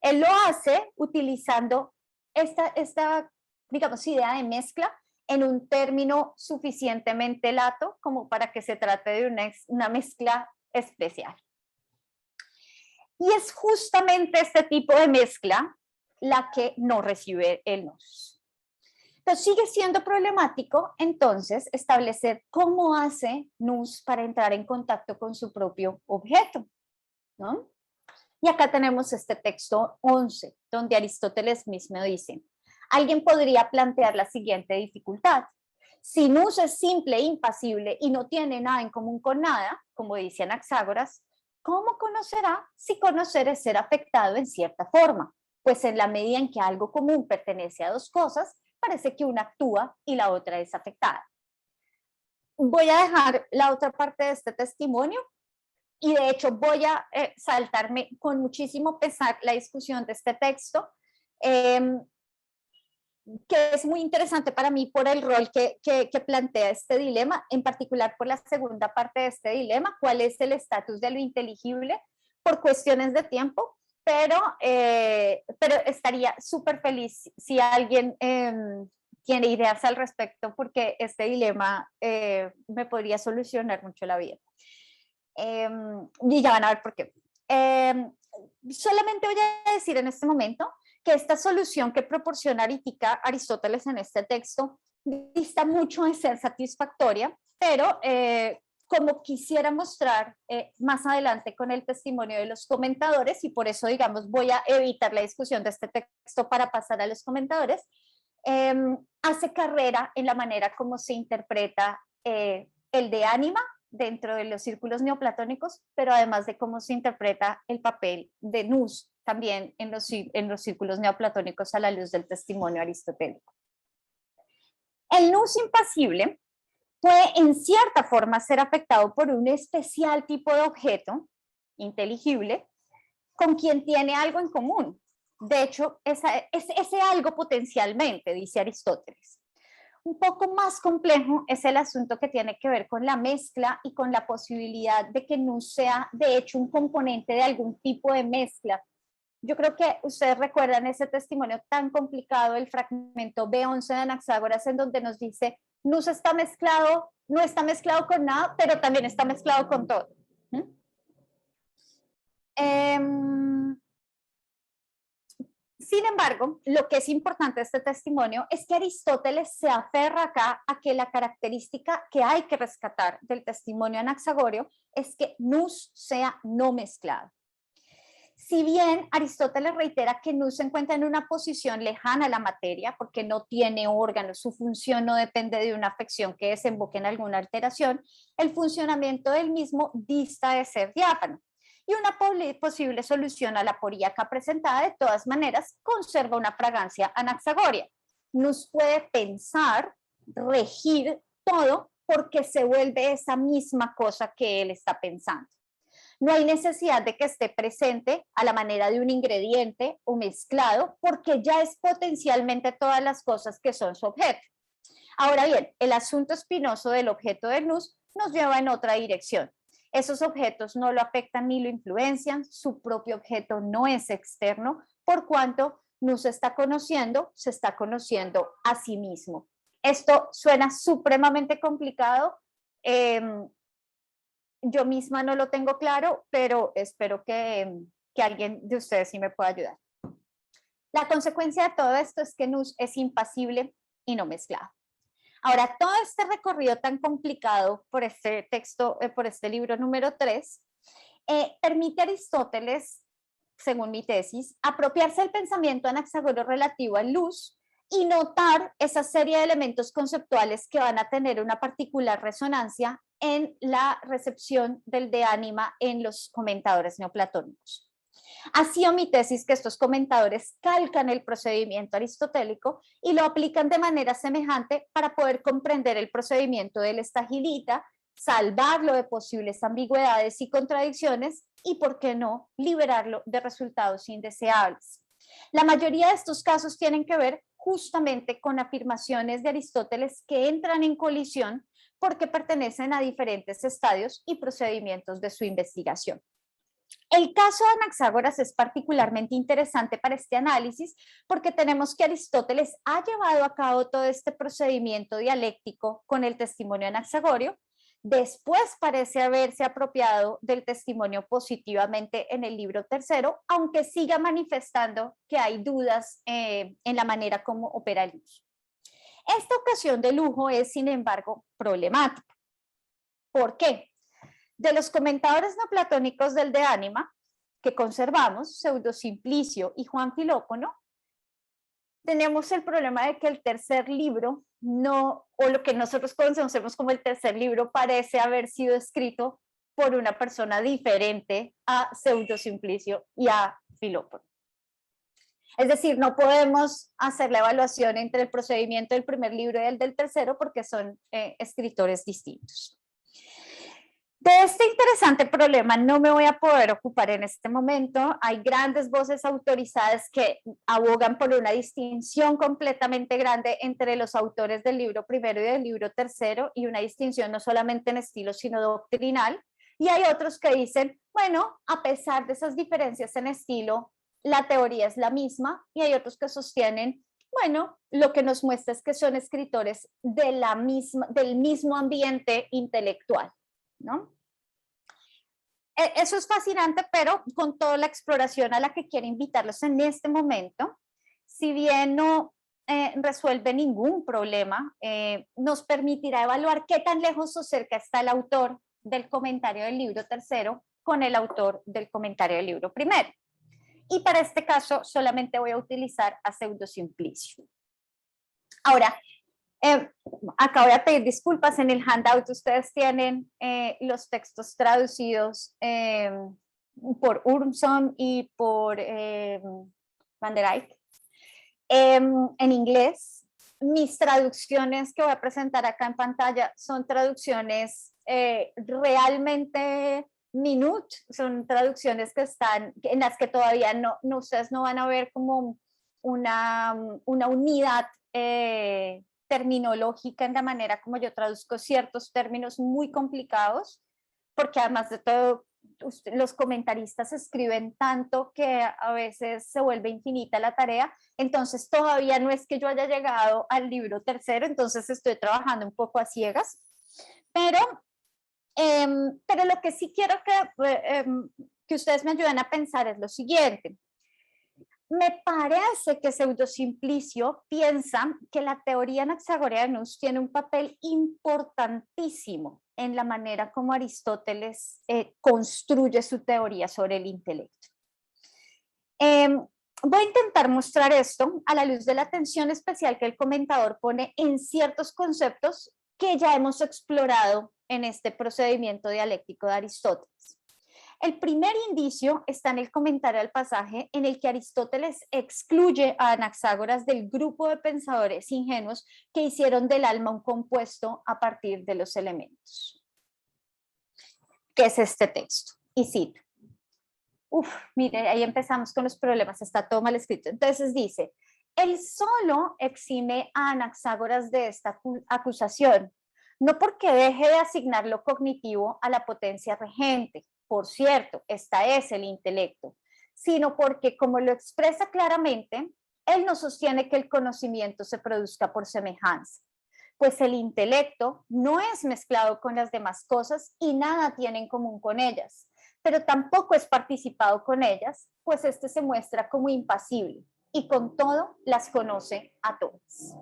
Él lo hace utilizando esta, digamos, idea de mezcla en un término suficientemente lato como para que se trate de una mezcla especial. Y es justamente este tipo de mezcla la que no recibe el nous. Entonces sigue siendo problemático entonces establecer cómo hace nous para entrar en contacto con su propio objeto, ¿no? Y acá tenemos este texto 11, donde Aristóteles mismo dice, alguien podría plantear la siguiente dificultad. Si nous es simple e impasible y no tiene nada en común con nada, como dice Anaxágoras, ¿cómo conocerá si conocer es ser afectado en cierta forma? Pues en la medida en que algo común pertenece a dos cosas, parece que una actúa y la otra es afectada. Voy a dejar la otra parte de este testimonio y de hecho voy a saltarme con muchísimo pesar la discusión de este texto, que es muy interesante para mí por el rol que plantea este dilema, en particular por la segunda parte de este dilema, cuál es el estatus de lo inteligible por cuestiones de tiempo, pero estaría súper feliz si alguien tiene ideas al respecto, porque este dilema me podría solucionar mucho la vida. Y ya van a ver por qué. Solamente voy a decir en este momento que esta solución que proporciona Aristóteles en este texto dista mucho de ser satisfactoria, pero como quisiera mostrar más adelante con el testimonio de los comentadores, y por eso, digamos, voy a evitar la discusión de este texto para pasar a los comentadores, hace carrera en la manera como se interpreta el de ánima dentro de los círculos neoplatónicos, pero además de cómo se interpreta el papel de nous también en los círculos neoplatónicos a la luz del testimonio aristotélico. El nous impasible puede en cierta forma ser afectado por un especial tipo de objeto inteligible con quien tiene algo en común. De hecho, ese algo potencialmente, dice Aristóteles. Un poco más complejo es el asunto que tiene que ver con la mezcla y con la posibilidad de que nous sea, de hecho, un componente de algún tipo de mezcla. Yo creo que ustedes recuerdan ese testimonio tan complicado, el fragmento B11 de Anaxágoras, en donde nos dice, nous está mezclado, no está mezclado con nada, pero también está mezclado con todo. Sin embargo, lo que es importante de este testimonio es que Aristóteles se aferra acá a que la característica que hay que rescatar del testimonio anaxagórico es que nous sea no mezclado. Si bien Aristóteles reitera que nous se encuentra en una posición lejana a la materia porque no tiene órganos, su función no depende de una afección que desemboque en alguna alteración, el funcionamiento del mismo dista de ser diáfano. Y una posible solución a la aporía acá presentada, de todas maneras, conserva una fragancia anaxagórica. Nous puede pensar, regir todo, porque se vuelve esa misma cosa que él está pensando. No hay necesidad de que esté presente a la manera de un ingrediente o mezclado, porque ya es potencialmente todas las cosas que son su objeto. Ahora bien, el asunto espinoso del objeto del nous nos lleva en otra dirección. Esos objetos no lo afectan ni lo influencian, su propio objeto no es externo, por cuanto nous se está conociendo a sí mismo. Esto suena supremamente complicado. Yo misma no lo tengo claro, pero espero que alguien de ustedes sí me pueda ayudar. La consecuencia de todo esto es que nous es impasible y no mezclado. Ahora, todo este recorrido tan complicado por este texto, por este libro número 3, permite a Aristóteles según mi tesis, apropiarse del pensamiento anaxagórico relativo a luz y notar esa serie de elementos conceptuales que van a tener una particular resonancia en la recepción del de ánima en los comentadores neoplatónicos. Ha sido mi tesis que estos comentadores calcan el procedimiento aristotélico y lo aplican de manera semejante para poder comprender el procedimiento del estagilita, salvarlo de posibles ambigüedades y contradicciones y, por qué no, liberarlo de resultados indeseables. La mayoría de estos casos tienen que ver justamente con afirmaciones de Aristóteles que entran en colisión porque pertenecen a diferentes estadios y procedimientos de su investigación. El caso de Anaxágoras es particularmente interesante para este análisis porque tenemos que Aristóteles ha llevado a cabo todo este procedimiento dialéctico con el testimonio anaxagorio. Después parece haberse apropiado del testimonio positivamente en el libro tercero, aunque siga manifestando que hay dudas en la manera como opera el uso. Esta ocasión de lujo es, sin embargo, problemática. ¿Por qué? De los comentadores neoplatónicos del de ánima que conservamos, Pseudo-Simplicio y Juan Filópono, tenemos el problema de que el tercer libro no, o lo que nosotros conocemos como el tercer libro, parece haber sido escrito por una persona diferente a Pseudo-Simplicio y a Filópono. Es decir, no podemos hacer la evaluación entre el procedimiento del primer libro y el del tercero porque son escritores distintos. De este interesante problema no me voy a poder ocupar en este momento. Hay grandes voces autorizadas que abogan por una distinción completamente grande entre los autores del libro primero y del libro tercero, y una distinción no solamente en estilo, sino doctrinal. Y hay otros que dicen, bueno, a pesar de esas diferencias en estilo, la teoría es la misma, y hay otros que sostienen, bueno, lo que nos muestra es que son escritores de del mismo ambiente intelectual, ¿no? Eso es fascinante, pero con toda la exploración a la que quiero invitarlos en este momento, si bien no resuelve ningún problema, nos permitirá evaluar qué tan lejos o cerca está el autor del comentario del libro tercero con el autor del comentario del libro primero. Y para este caso solamente voy a utilizar a Pseudo-Simplicio. Ahora, acá voy a pedir disculpas, en el handout ustedes tienen los textos traducidos por Urmson y por Van der Eyck en inglés. Mis traducciones que voy a presentar acá en pantalla son traducciones realmente minute, son traducciones que están, en las que todavía no ustedes no van a ver como una unidad terminológica en la manera como yo traduzco ciertos términos muy complicados, porque además de todo, los comentaristas escriben tanto que a veces se vuelve infinita la tarea, entonces todavía no es que yo haya llegado al libro tercero, entonces estoy trabajando un poco a ciegas, pero lo que sí quiero que ustedes me ayuden a pensar es lo siguiente. Me parece que Pseudo-Simplicio piensa que la teoría anaxagorea de Nuss tiene un papel importantísimo en la manera como Aristóteles construye su teoría sobre el intelecto. Voy a intentar mostrar esto a la luz de la atención especial que el comentador pone en ciertos conceptos que ya hemos explorado en este procedimiento dialéctico de Aristóteles. El primer indicio está en el comentario al pasaje en el que Aristóteles excluye a Anaxágoras del grupo de pensadores ingenuos que hicieron del alma un compuesto a partir de los elementos. ¿Qué es este texto? Y cito. Mire, ahí empezamos con los problemas, está todo mal escrito. Entonces dice, él solo exime a Anaxágoras de esta acusación, no porque deje de asignar lo cognitivo a la potencia regente, por cierto, esta es el intelecto, sino porque, como lo expresa claramente, él no sostiene que el conocimiento se produzca por semejanza, pues el intelecto no es mezclado con las demás cosas y nada tiene en común con ellas, pero tampoco es participado con ellas, pues este se muestra como impasible y con todo las conoce a todas.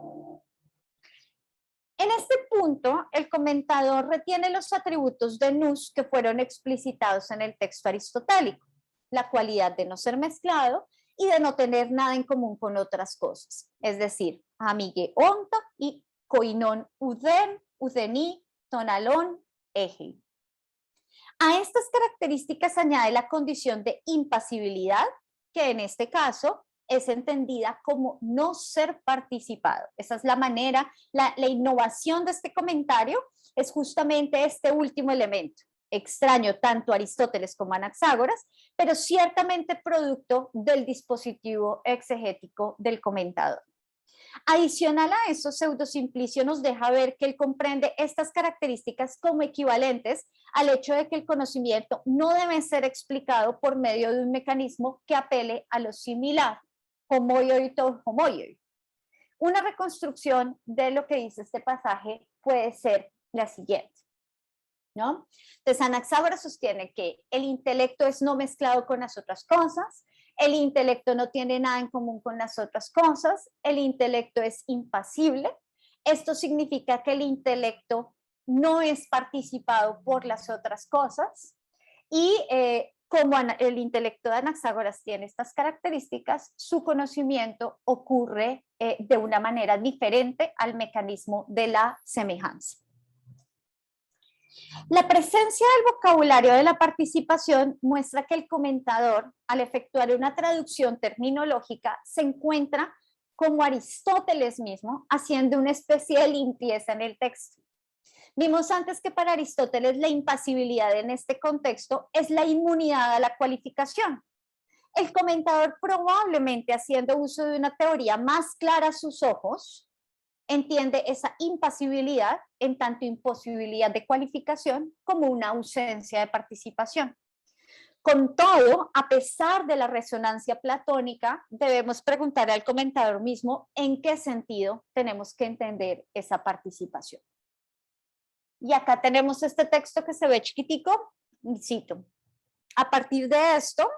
En este punto, el comentador retiene los atributos de Nuss que fueron explicitados en el texto aristotélico. la cualidad de no ser mezclado y de no tener nada en común con otras cosas. Es decir, amigue onta y koinon uden, udeni, tonalón, eje. A estas características añade la condición de impasibilidad, que en este caso es entendida como no ser participado. Esa es la manera, la innovación de este comentario es justamente este último elemento, extraño tanto a Aristóteles como a Anaxágoras, pero ciertamente producto del dispositivo exegético del comentador. Adicional a eso, Pseudosimplicio nos deja ver que él comprende estas características como equivalentes al hecho de que el conocimiento no debe ser explicado por medio de un mecanismo que apele a lo similar, homoioi to homoioi. Una reconstrucción de lo que dice este pasaje puede ser la siguiente, ¿no? Entonces, Anaxágoras sostiene que el intelecto es no mezclado con las otras cosas, el intelecto no tiene nada en común con las otras cosas, el intelecto es impasible. Esto significa que el intelecto no es participado por las otras cosas y como el intelecto de Anaxágoras tiene estas características, su conocimiento ocurre de una manera diferente al mecanismo de la semejanza. La presencia del vocabulario de la participación muestra que el comentador, al efectuar una traducción terminológica, se encuentra como Aristóteles mismo, haciendo una especie de limpieza en el texto. Vimos antes que para Aristóteles la impasibilidad en este contexto es la inmunidad a la cualificación. El comentador, probablemente haciendo uso de una teoría más clara a sus ojos, entiende esa impasibilidad en tanto imposibilidad de cualificación como una ausencia de participación. Con todo, a pesar de la resonancia platónica, debemos preguntar al comentador mismo en qué sentido tenemos que entender esa participación. Y acá tenemos este texto que se ve chiquitico, cito. A partir de esto,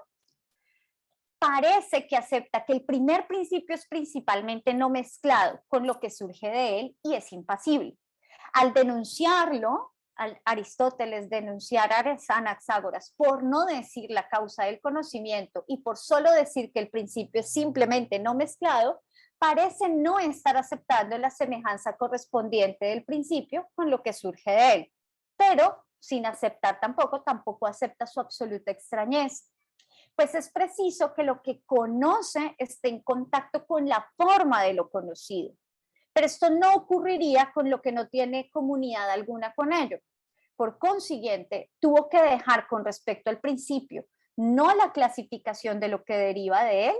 parece que acepta que el primer principio es principalmente no mezclado con lo que surge de él y es impasible. Al denunciarlo, al Aristóteles denunciar a Anaxágoras por no decir la causa del conocimiento y por solo decir que el principio es simplemente no mezclado, parece no estar aceptando la semejanza correspondiente del principio con lo que surge de él, pero sin aceptar tampoco acepta su absoluta extrañeza. Pues es preciso que lo que conoce esté en contacto con la forma de lo conocido. Pero esto no ocurriría con lo que no tiene comunidad alguna con ello. Por consiguiente, tuvo que dejar con respecto al principio, no la clasificación de lo que deriva de él,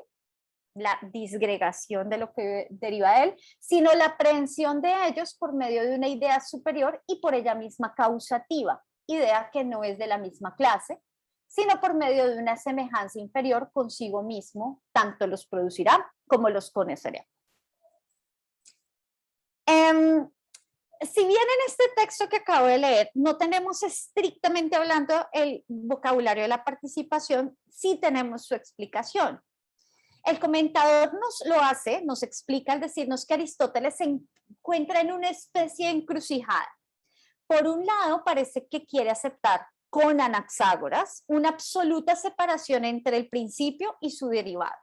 la disgregación de lo que deriva de él, sino la aprehensión de ellos por medio de una idea superior y por ella misma causativa, idea que no es de la misma clase, sino por medio de una semejanza inferior consigo mismo, tanto los producirá como los conocerá. Si bien en este texto que acabo de leer no tenemos estrictamente hablando el vocabulario de la participación, sí tenemos su explicación. El comentador nos explica al decirnos que Aristóteles se encuentra en una especie de encrucijada. Por un lado, parece que quiere aceptar con Anaxágoras una absoluta separación entre el principio y su derivado.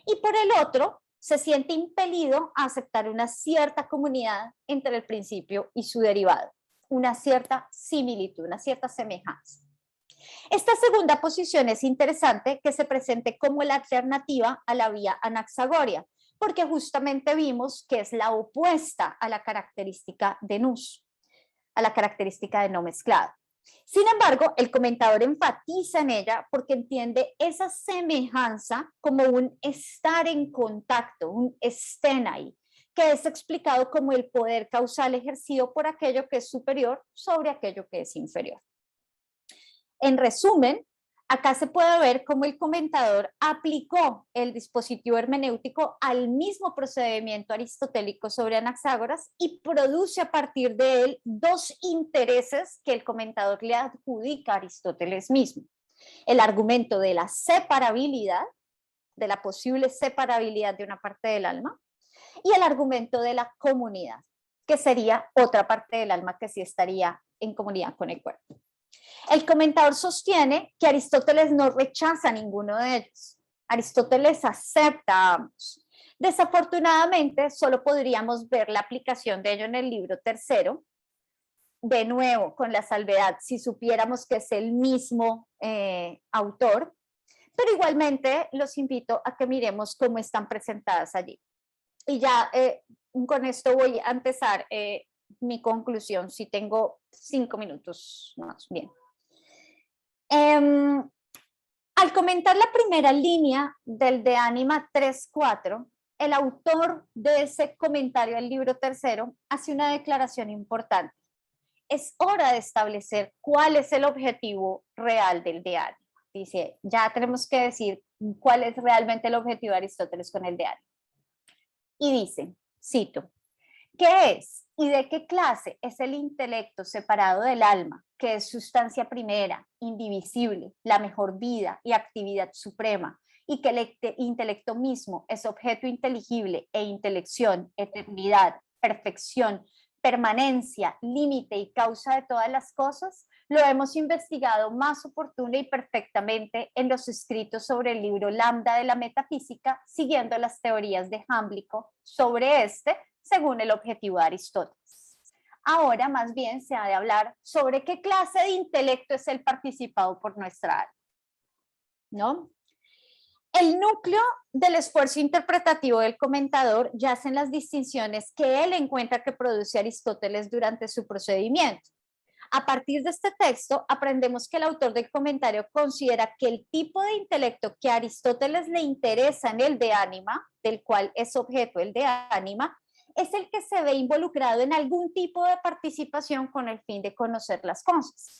Y por el otro, se siente impelido a aceptar una cierta comunidad entre el principio y su derivado, una cierta similitud, una cierta semejanza. Esta segunda posición es interesante que se presente como la alternativa a la vía anaxagoria, porque justamente vimos que es la opuesta a la característica de nous, a la característica de no mezclado. Sin embargo, el comentador enfatiza en ella porque entiende esa semejanza como un estar en contacto, un estén ahí, que es explicado como el poder causal ejercido por aquello que es superior sobre aquello que es inferior. En resumen, acá se puede ver cómo el comentador aplicó el dispositivo hermenéutico al mismo procedimiento aristotélico sobre Anaxágoras y produce a partir de él dos intereses que el comentador le adjudica a Aristóteles mismo. El argumento de la separabilidad, de la posible separabilidad de una parte del alma, y el argumento de la comunidad, que sería otra parte del alma que sí estaría en comunidad con el cuerpo. El comentador sostiene que Aristóteles no rechaza ninguno de ellos. Aristóteles acepta a ambos. Desafortunadamente, solo podríamos ver la aplicación de ello en el libro tercero, de nuevo, con la salvedad, si supiéramos que es el mismo autor, pero igualmente los invito a que miremos cómo están presentadas allí. Y ya con esto voy a empezar mi conclusión, si tengo 5 minutos más. Bien. Al comentar la primera línea del De Anima 3.4, el autor de ese comentario al libro tercero hace una declaración importante. Es hora de establecer cuál es el objetivo real del De Anima. Dice, ya tenemos que decir cuál es realmente el objetivo de Aristóteles con el De Anima. Y dice, cito, ¿qué es y de qué clase es el intelecto separado del alma, que es sustancia primera, indivisible, la mejor vida y actividad suprema, y que el intelecto mismo es objeto inteligible e intelección, eternidad, perfección, permanencia, límite y causa de todas las cosas? Lo hemos investigado más oportuna y perfectamente en los escritos sobre el libro Lambda de la metafísica, siguiendo las teorías de Jámblico sobre este, según el objetivo de Aristóteles. Ahora más bien se ha de hablar sobre qué clase de intelecto es el participado por nuestra alma, ¿no? El núcleo del esfuerzo interpretativo del comentador yace en las distinciones que él encuentra que produce Aristóteles durante su procedimiento. A partir de este texto, aprendemos que el autor del comentario considera que el tipo de intelecto que a Aristóteles le interesa en el De Anima, del cual es objeto el De Anima, es el que se ve involucrado en algún tipo de participación con el fin de conocer las cosas.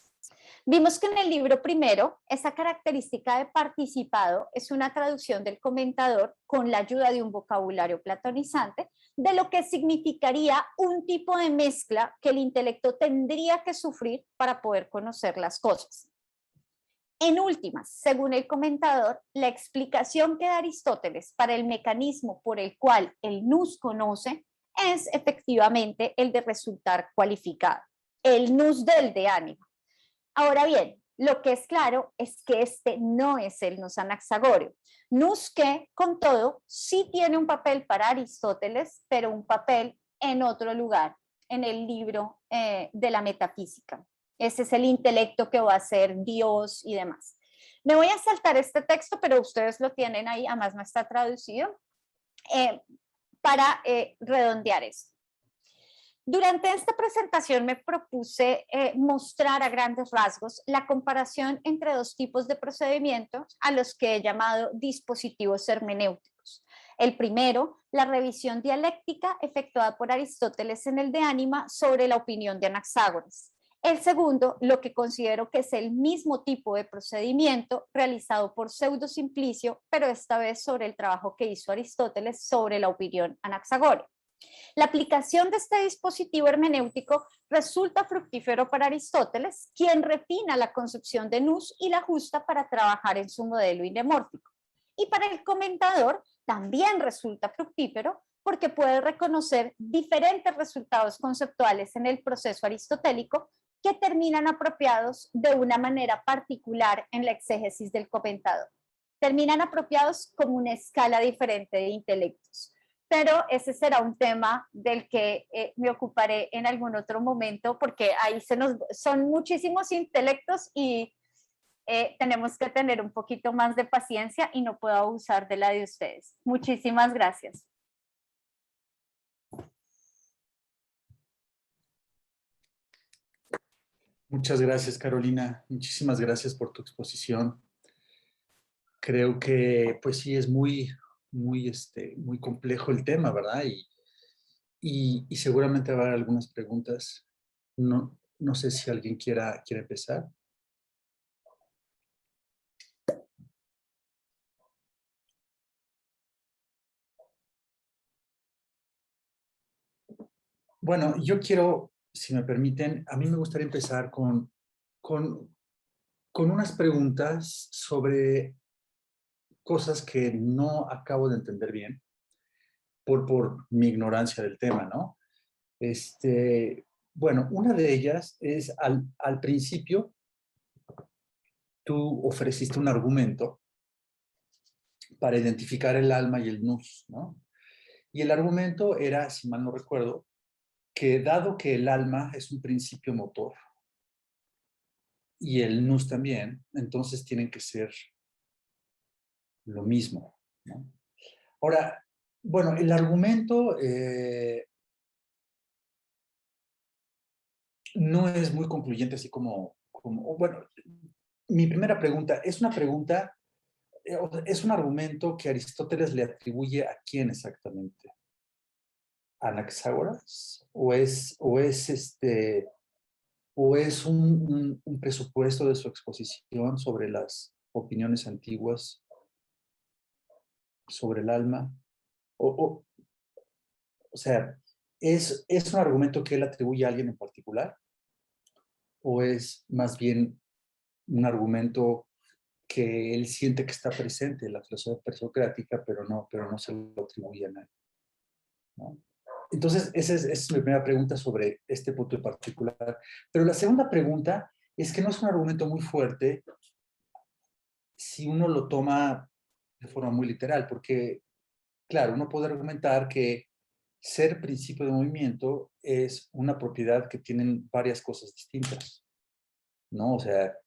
Vimos que en el libro primero, esa característica de participado es una traducción del comentador con la ayuda de un vocabulario platonizante de lo que significaría un tipo de mezcla que el intelecto tendría que sufrir para poder conocer las cosas. En últimas, según el comentador, la explicación que da Aristóteles para el mecanismo por el cual el nous conoce es efectivamente el de resultar cualificado, el nous del De Anima. Ahora bien, lo que es claro es que este no es el nous anaxagóreo. Nous que, con todo, sí tiene un papel para Aristóteles, pero un papel en otro lugar, en el libro de la metafísica. Ese es el intelecto que va a ser Dios y demás. Me voy a saltar este texto, pero ustedes lo tienen ahí, además no está traducido, para redondear esto. Durante esta presentación me propuse mostrar a grandes rasgos la comparación entre dos tipos de procedimientos a los que he llamado dispositivos hermenéuticos. El primero, la revisión dialéctica efectuada por Aristóteles en el De Anima sobre la opinión de Anaxágoras. El segundo, lo que considero que es el mismo tipo de procedimiento realizado por Pseudo Simplicio, pero esta vez sobre el trabajo que hizo Aristóteles sobre la opinión anaxagórica. La aplicación de este dispositivo hermenéutico resulta fructífero para Aristóteles, quien refina la concepción de nous y la ajusta para trabajar en su modelo indemórfico. Y para el comentador también resulta fructífero porque puede reconocer diferentes resultados conceptuales en el proceso aristotélico que terminan apropiados de una manera particular en la exégesis del comentador. Terminan apropiados como una escala diferente de intelectos. Pero ese será un tema del que me ocuparé en algún otro momento, porque ahí son muchísimos intelectos y tenemos que tener un poquito más de paciencia y no puedo abusar de la de ustedes. Muchísimas gracias. Muchas gracias, Carolina. Muchísimas gracias por tu exposición. Creo que, pues sí, es muy complejo el tema, ¿verdad? Y seguramente va a haber algunas preguntas. No sé si alguien quiere empezar. Bueno, yo quiero, si me permiten, a mí me gustaría empezar con unas preguntas sobre cosas que no acabo de entender bien por mi ignorancia del tema, ¿no? Bueno, una de ellas es al principio, tú ofreciste un argumento para identificar el alma y el nous, ¿no? Y el argumento era, si mal no recuerdo, que dado que el alma es un principio motor y el nous también, entonces tienen que ser lo mismo, ¿no? Ahora, bueno, el argumento no es muy concluyente, así bueno, mi primera pregunta, ¿es una pregunta, es un argumento que Aristóteles le atribuye a quién exactamente? ¿A Anaxágoras? ¿O es un presupuesto de su exposición sobre las opiniones antiguas sobre el alma? O sea, ¿es un argumento que él atribuye a alguien en particular? ¿O es más bien un argumento que él siente que está presente en la filosofía presocrática, pero no se lo atribuye a nadie, ¿no? Entonces, esa es mi primera pregunta sobre este punto en particular. Pero la segunda pregunta es que no es un argumento muy fuerte si uno lo toma de forma muy literal, porque, claro, uno puede argumentar que ser principio de movimiento es una propiedad que tienen varias cosas distintas, ¿no? O sea,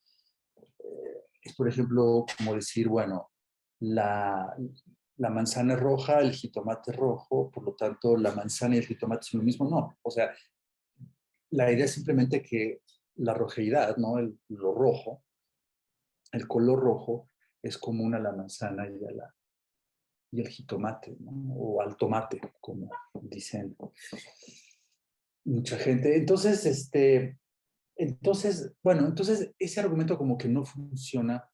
es, por ejemplo, como decir, bueno, la manzana es roja, el jitomate es rojo, por lo tanto, la manzana y el jitomate son lo mismo. No, o sea, la idea es simplemente que la rojeidad, ¿no? Lo rojo, el color rojo es común a la manzana y al jitomate, ¿no? O al tomate, como dicen mucha gente. Entonces, ese argumento como que no funciona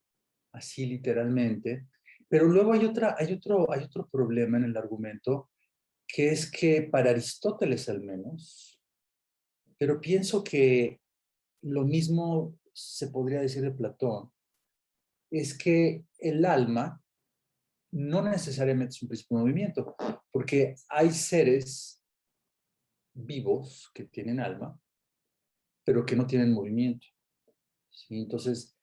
así literalmente, pero luego hay otro problema en el argumento, que es que para Aristóteles al menos, pero pienso que lo mismo se podría decir de Platón, es que el alma no necesariamente es un principio de movimiento, porque hay seres vivos que tienen alma, pero que no tienen movimiento, ¿sí? Entonces,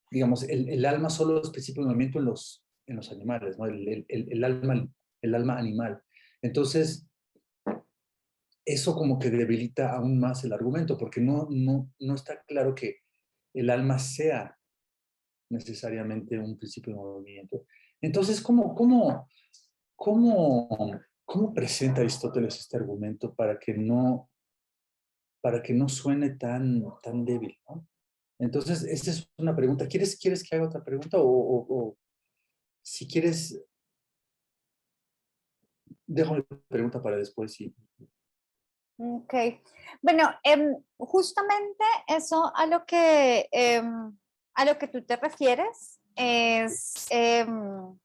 digamos, el alma solo es principio de movimiento en los animales, ¿no? El alma animal. Entonces, eso como que debilita aún más el argumento, porque no está claro que el alma sea necesariamente un principio de movimiento. Entonces, ¿cómo presenta Aristóteles este argumento para que no suene tan débil, ¿no? Entonces, esta es una pregunta. ¿Quieres que haga otra pregunta? O si quieres, dejo mi pregunta para después. Sí. Ok. Bueno, justamente eso a lo que tú te refieres es el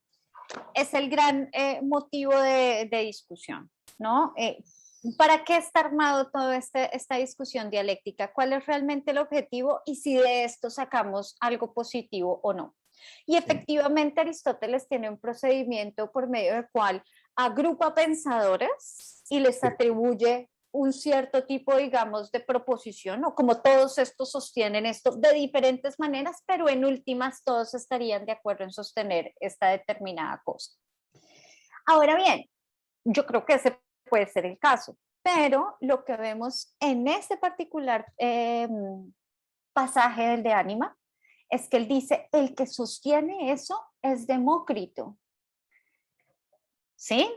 gran motivo de discusión, ¿no? ¿Para qué está armado toda esta discusión dialéctica? ¿Cuál es realmente el objetivo y si de esto sacamos algo positivo o no? Y efectivamente Aristóteles tiene un procedimiento por medio del cual agrupa pensadores y les atribuye un cierto tipo, digamos, de proposición, o como todos estos sostienen esto de diferentes maneras, pero en últimas todos estarían de acuerdo en sostener esta determinada cosa. Ahora bien, yo creo que ese puede ser el caso, pero lo que vemos en este particular pasaje del de Ánima es que él dice, el que sostiene eso es Demócrito, ¿sí?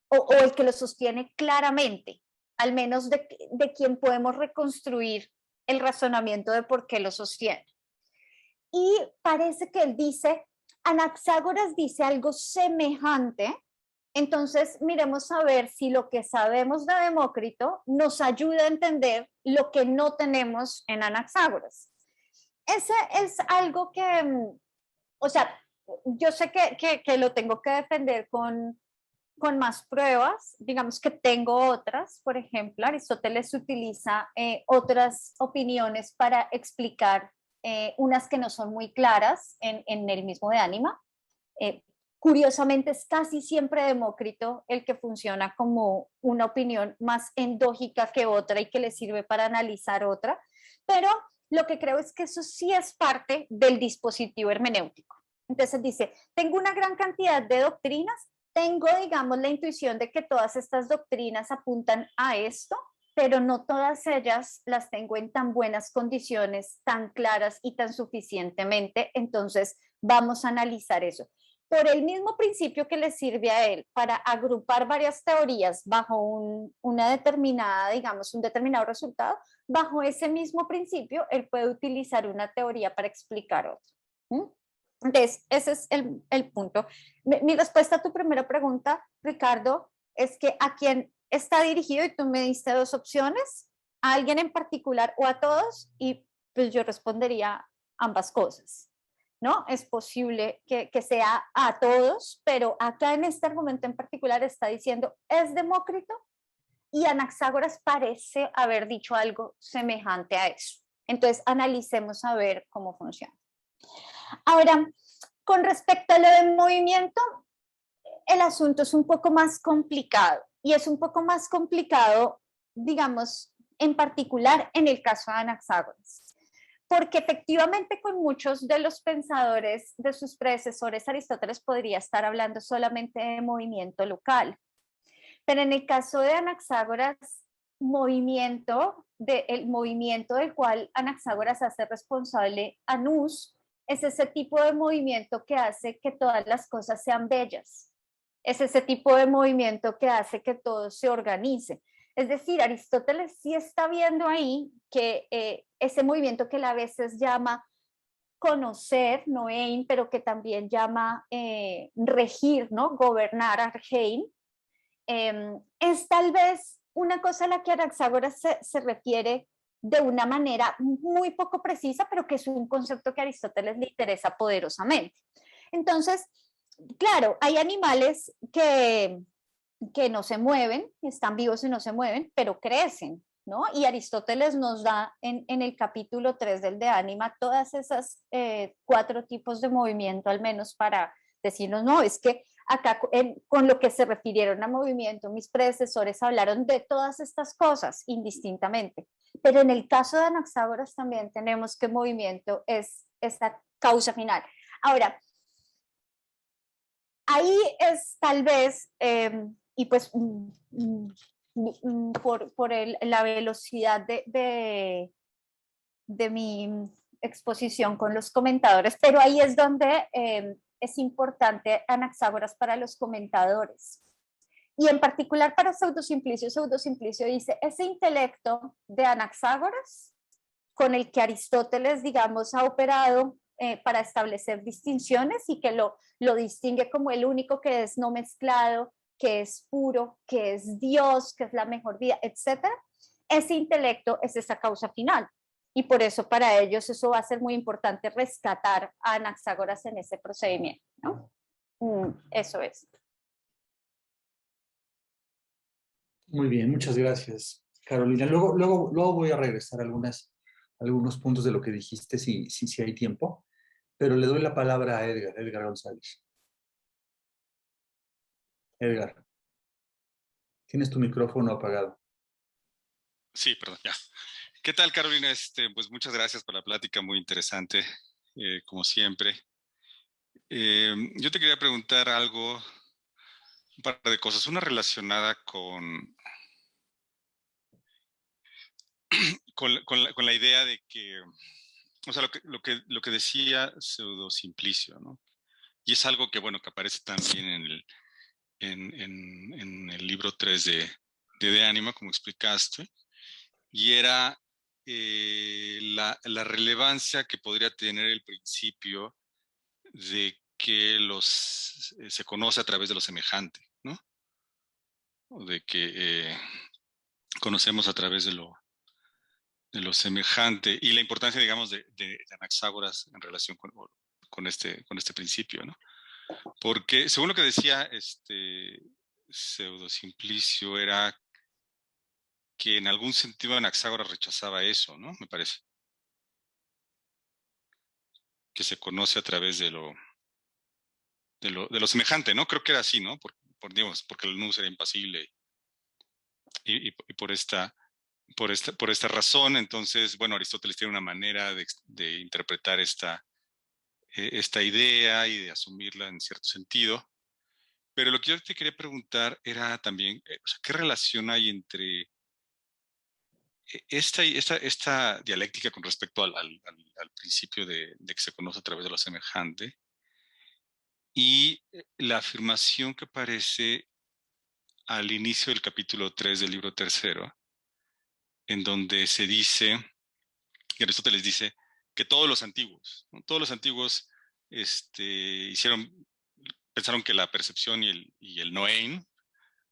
O el que lo sostiene claramente, al menos de quien podemos reconstruir el razonamiento de por qué lo sostiene. Y parece que él dice, Anaxágoras dice algo semejante, entonces miremos a ver si lo que sabemos de Demócrito nos ayuda a entender lo que no tenemos en Anaxágoras. Ese es algo que, o sea, yo sé que lo tengo que defender con más pruebas, digamos que tengo otras, por ejemplo, Aristóteles utiliza otras opiniones para explicar unas que no son muy claras en el mismo de Ánima. Curiosamente es casi siempre Demócrito el que funciona como una opinión más endógica que otra y que le sirve para analizar otra, pero lo que creo es que eso sí es parte del dispositivo hermenéutico. Entonces dice, tengo una gran cantidad de doctrinas, tengo, digamos, la intuición de que todas estas doctrinas apuntan a esto, pero no todas ellas las tengo en tan buenas condiciones, tan claras y tan suficientemente, entonces vamos a analizar eso. Por el mismo principio que le sirve a él para agrupar varias teorías bajo una determinada, digamos, un determinado resultado, bajo ese mismo principio, él puede utilizar una teoría para explicar otra. ¿Mm? Entonces, ese es el punto. Mi respuesta a tu primera pregunta, Ricardo, es que a quién está dirigido, y tú me diste dos opciones, a alguien en particular o a todos, y pues yo respondería ambas cosas, ¿no? Es posible que sea a todos, pero acá en este argumento en particular está diciendo, es Demócrito, y Anaxágoras parece haber dicho algo semejante a eso. Entonces, analicemos a ver cómo funciona. Ahora, con respecto a lo del movimiento, el asunto es un poco más complicado, y es un poco más complicado, digamos, en particular en el caso de Anaxágoras, porque efectivamente con muchos de los pensadores de sus predecesores, Aristóteles podría estar hablando solamente de movimiento local, pero en el caso de Anaxágoras, el movimiento del cual Anaxágoras hace responsable a Nus, es ese tipo de movimiento que hace que todas las cosas sean bellas. Es ese tipo de movimiento que hace que todo se organice. Es decir, Aristóteles sí está viendo ahí que ese movimiento que él a veces llama conocer, noein, pero que también llama regir, ¿no? Gobernar, argein, es tal vez una cosa a la que Anaxágoras se refiere de una manera muy poco precisa, pero que es un concepto que a Aristóteles le interesa poderosamente. Entonces, claro, hay animales que no se mueven, están vivos y no se mueven, pero crecen, ¿no? Y Aristóteles nos da en el capítulo 3 del De Anima todas esas 4 tipos de movimiento, al menos para decirnos, no, es que acá con lo que se refirieron a movimiento, mis predecesores hablaron de todas estas cosas indistintamente. Pero en el caso de Anaxágoras también tenemos que movimiento es esta causa final. Ahora, ahí es tal vez, y pues por la velocidad de mi exposición con los comentadores, pero ahí es donde es importante Anaxágoras para los comentadores. Y en particular para Pseudosimplicio, Pseudosimplicio dice, ese intelecto de Anaxágoras, con el que Aristóteles, digamos, ha operado para establecer distinciones y que lo distingue como el único que es no mezclado, que es puro, que es Dios, que es la mejor vida, etc. Ese intelecto es esa causa final. Y por eso para ellos eso va a ser muy importante rescatar a Anaxágoras en ese procedimiento, ¿no? Eso es. Muy bien, muchas gracias, Carolina. Luego voy a regresar a algunos puntos de lo que dijiste, si hay tiempo, pero le doy la palabra a Edgar González. Edgar, tienes tu micrófono apagado. Sí, perdón, ya. ¿Qué tal, Carolina? Pues muchas gracias por la plática, muy interesante, como siempre. Yo te quería preguntar algo, un par de cosas. Una relacionada con la idea de que, o sea, lo que decía Pseudosimplicio, ¿no? Y es algo que, bueno, que aparece también en el libro 3 de Anima, como explicaste, y era la relevancia que podría tener el principio de que se conoce a través de lo semejante, ¿no? O de que conocemos a través de lo semejante, y la importancia, digamos, de Anaxágoras en relación con este principio, ¿no? Porque según lo que decía Pseudosimplicio, era que en algún sentido Anaxágoras rechazaba eso, ¿no? Me parece. Que se conoce a través de lo semejante, ¿no? Creo que era así, ¿no? Digamos, porque el nous era impasible y por esta por esta razón. Entonces, bueno, Aristóteles tiene una manera de interpretar esta idea y de asumirla en cierto sentido. Pero lo que yo te quería preguntar era también, o sea, ¿qué relación hay entre esta dialéctica con respecto al principio de que se conoce a través de lo semejante y la afirmación que aparece al inicio del capítulo 3 del libro tercero, en donde se dice, y Aristóteles dice, que todos los antiguos, ¿no? Todos los antiguos pensaron que la percepción y el noein,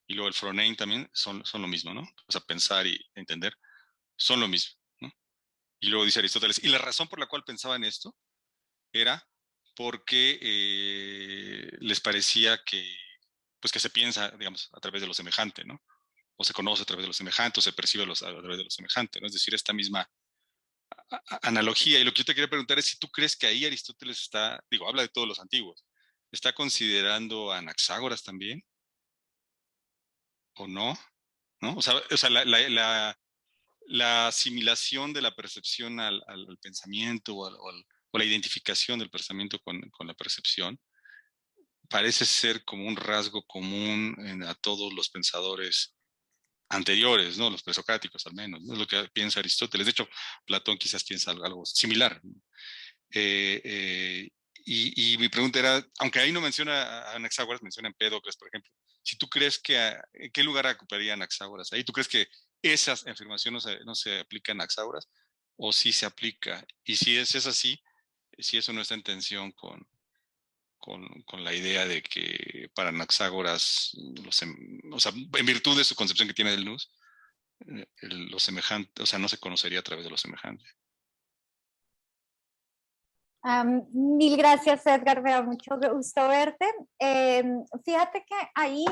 y luego el phronein también son lo mismo, ¿no? O sea, pensar y entender son lo mismo, ¿no? Y luego dice Aristóteles, y la razón por la cual pensaban esto era porque les parecía pues que se piensa, digamos, a través de lo semejante, ¿no? O se conoce a través de lo semejante, o se percibe a través de lo semejante, ¿no? Es decir, esta misma analogía. Y lo que yo te quería preguntar es si tú crees que ahí Aristóteles habla de todos los antiguos, ¿está considerando a Anaxágoras también? ¿O no? ¿No? O sea la asimilación de la percepción al pensamiento o la identificación del pensamiento con la percepción parece ser como un rasgo común a todos los pensadores anteriores, ¿no? Los presocráticos al menos, ¿no? Es lo que piensa Aristóteles. De hecho, Platón quizás piensa algo similar, ¿no? Y mi pregunta era, aunque ahí no menciona a Anaxágoras, menciona a Empédocles, por ejemplo, si tú crees ¿en qué lugar ocuparía Anaxágoras ahí? ¿Tú crees que esa afirmación no se aplica a Anaxágoras o sí se aplica? Y si es así, si eso no está en tensión con la idea de que para Anaxágoras, o sea, en virtud de su concepción que tiene del nous, lo semejante, o sea, no se conocería a través de lo semejante. Mil gracias, Edgar, me da mucho gusto verte. Fíjate que ahí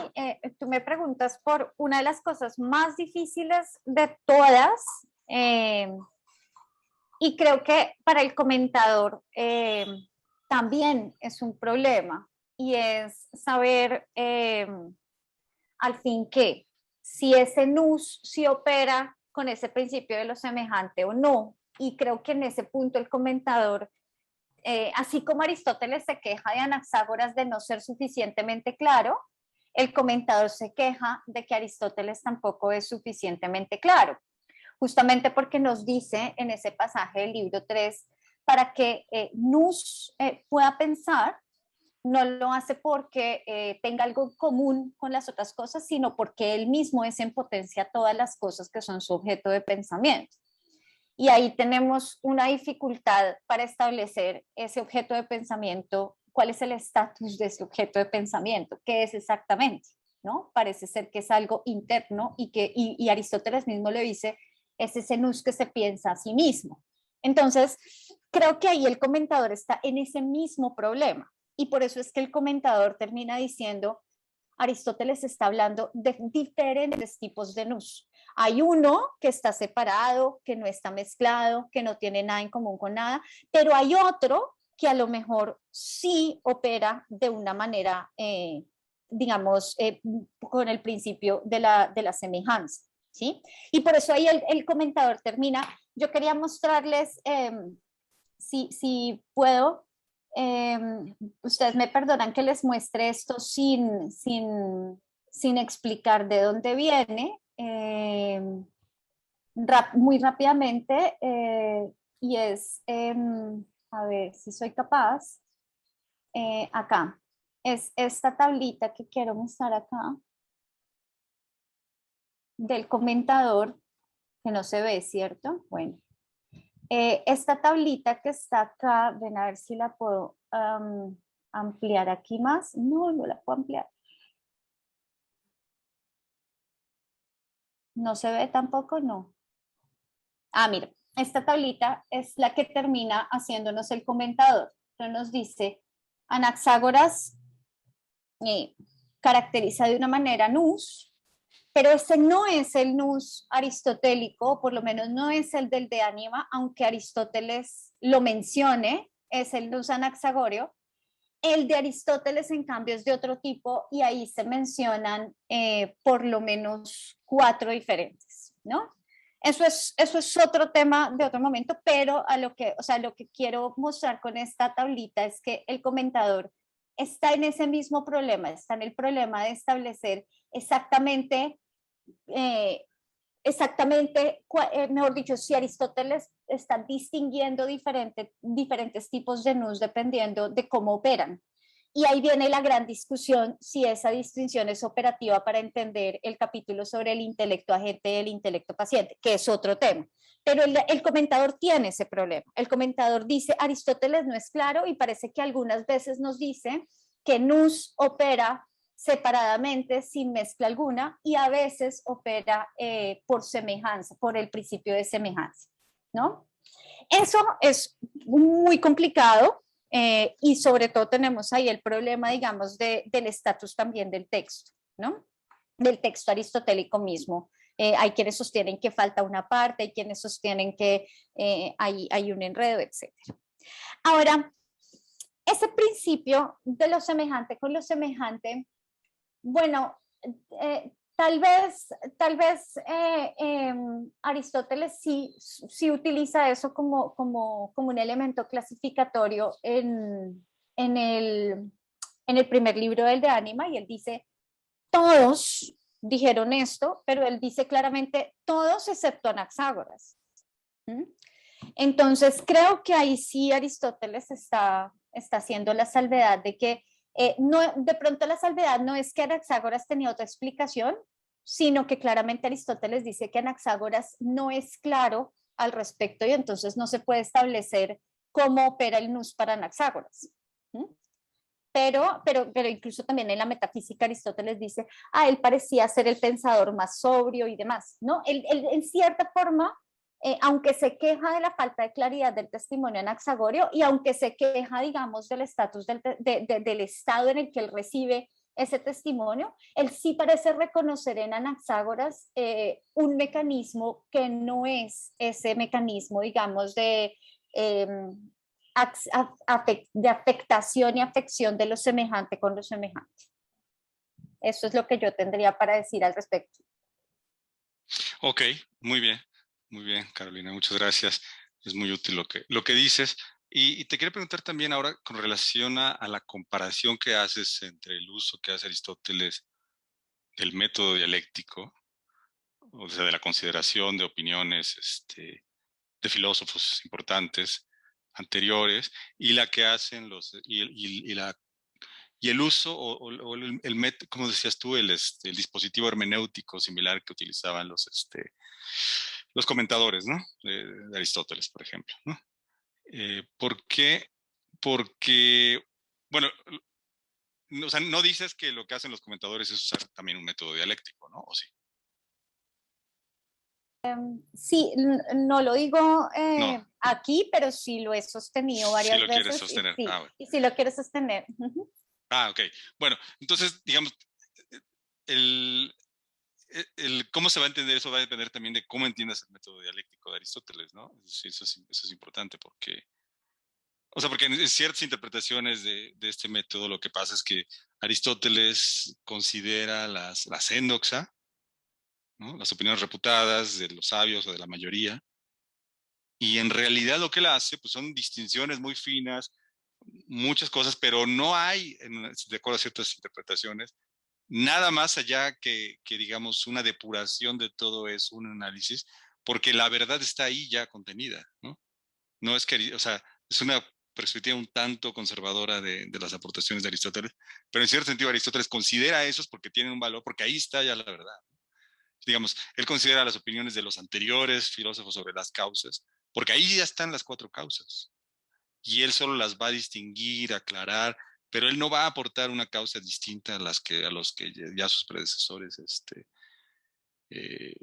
tú me preguntas por una de las cosas más difíciles de todas, y creo que para el comentador también es un problema, y es saber al fin que si ese nous sí opera con ese principio de lo semejante o no. Y creo que en ese punto el comentador, así como Aristóteles se queja de Anaxágoras de no ser suficientemente claro, el comentador se queja de que Aristóteles tampoco es suficientemente claro, justamente porque nos dice en ese pasaje del libro 3, para que nous pueda pensar, no lo hace porque tenga algo común con las otras cosas, sino porque él mismo es en potencia todas las cosas que son su objeto de pensamiento. Y ahí tenemos una dificultad para establecer ese objeto de pensamiento, cuál es el estatus de ese objeto de pensamiento, qué es exactamente, ¿no? Parece ser que es algo interno y Aristóteles mismo le dice, es ese nous que se piensa a sí mismo. Entonces, creo que ahí el comentador está en ese mismo problema, y por eso es que el comentador termina diciendo, Aristóteles está hablando de diferentes tipos de nous. Hay uno que está separado, que no está mezclado, que no tiene nada en común con nada, pero hay otro que a lo mejor sí opera de una manera, digamos, con el principio de la semejanza, ¿sí? Y por eso ahí el comentador termina. Yo quería mostrarles, si puedo, ustedes me perdonan que les muestre esto sin explicar de dónde viene, muy rápidamente, y es, a ver si soy capaz, acá, es esta tablita que quiero mostrar acá, del comentador, que no se ve, ¿cierto? Bueno. Esta tablita que está acá, ven a ver si la puedo ampliar aquí más. No la puedo ampliar. ¿No se ve tampoco? No. Ah, mira, esta tablita es la que termina haciéndonos el comentador. Entonces nos dice, Anaxágoras caracteriza de una manera nous, pero ese no es el nous aristotélico, por lo menos no es el del de ánima, aunque Aristóteles lo mencione, es el nous anaxagóreo. El de Aristóteles, en cambio, es de otro tipo, y ahí se mencionan por lo menos 4 diferentes, ¿no? Eso es otro tema de otro momento, pero o sea, lo que quiero mostrar con esta tablita es que el comentador está en ese mismo problema, está en el problema de establecer exactamente, mejor dicho, si Aristóteles está distinguiendo diferentes tipos de nus dependiendo de cómo operan. Y ahí viene la gran discusión si esa distinción es operativa para entender el capítulo sobre el intelecto agente y el intelecto paciente, que es otro tema. Pero el comentador tiene ese problema. El comentador dice, Aristóteles no es claro y parece que algunas veces nos dice que nous opera separadamente, sin mezcla alguna, y a veces opera por semejanza, por el principio de semejanza, ¿no? Eso es muy complicado. Y sobre todo tenemos ahí el problema, digamos, del estatus también del texto, ¿no? Del texto aristotélico mismo. Hay quienes sostienen que falta una parte, hay quienes sostienen que hay un enredo, etc. Ahora, ese principio de lo semejante con lo semejante, bueno, tal vez Aristóteles sí utiliza eso como un elemento clasificatorio en el primer libro del De Anima, y él dice, todos dijeron esto, pero él dice claramente, todos excepto Anaxágoras. ¿Mm? Entonces, creo que ahí sí Aristóteles está haciendo la salvedad de que no, de pronto la salvedad no es que Anaxágoras tenía otra explicación, sino que claramente Aristóteles dice que Anaxágoras no es claro al respecto y entonces no se puede establecer cómo opera el nous para Anaxágoras. ¿Mm? Pero incluso también en la metafísica Aristóteles dice, él parecía ser el pensador más sobrio y demás, ¿no? Él en cierta forma, aunque se queja de la falta de claridad del testimonio anaxagorio y aunque se queja, digamos, del estatus del estado en el que él recibe ese testimonio, él sí parece reconocer en Anaxágoras un mecanismo que no es ese mecanismo, digamos, de afectación y afección de lo semejante con lo semejante. Eso es lo que yo tendría para decir al respecto. Ok, muy bien, Carolina, muchas gracias. Es muy útil lo que dices. Y te quería preguntar también ahora con relación a la comparación que haces entre el uso que hace Aristóteles del método dialéctico, o sea, de la consideración de opiniones de filósofos importantes anteriores, y la que hacen y el uso o el método, como decías tú, el dispositivo hermenéutico similar que utilizaban los comentadores, ¿no? De Aristóteles, por ejemplo, ¿no? ¿Por qué? Porque, bueno, o sea, no dices que lo que hacen los comentadores es usar también un método dialéctico, ¿no? ¿O sí? Sí, no lo digo No. aquí, pero sí lo he sostenido Sí varias lo quieres veces sostener. sí, Bueno. y sí lo quiero sostener. Ok. Bueno, entonces, digamos, el, cómo se va a entender eso va a depender también de cómo entiendas el método dialéctico de Aristóteles, ¿no? Eso es importante porque, o sea, porque en ciertas interpretaciones de este método lo que pasa es que Aristóteles considera las endoxa, ¿no? Las opiniones reputadas de los sabios o de la mayoría, y en realidad lo que él hace pues son distinciones muy finas, muchas cosas, pero no hay, de acuerdo a ciertas interpretaciones, nada más allá que digamos una depuración de todo eso, un análisis, porque la verdad está ahí ya contenida, ¿no? No es que, o sea, es una perspectiva un tanto conservadora de las aportaciones de Aristóteles, pero en cierto sentido Aristóteles considera esos porque tienen un valor, porque ahí está ya la verdad. Digamos, él considera las opiniones de los anteriores filósofos sobre las causas, porque ahí ya están las cuatro causas. Y él solo las va a distinguir, aclarar, pero él no va a aportar una causa distinta a los que ya sus predecesores eh,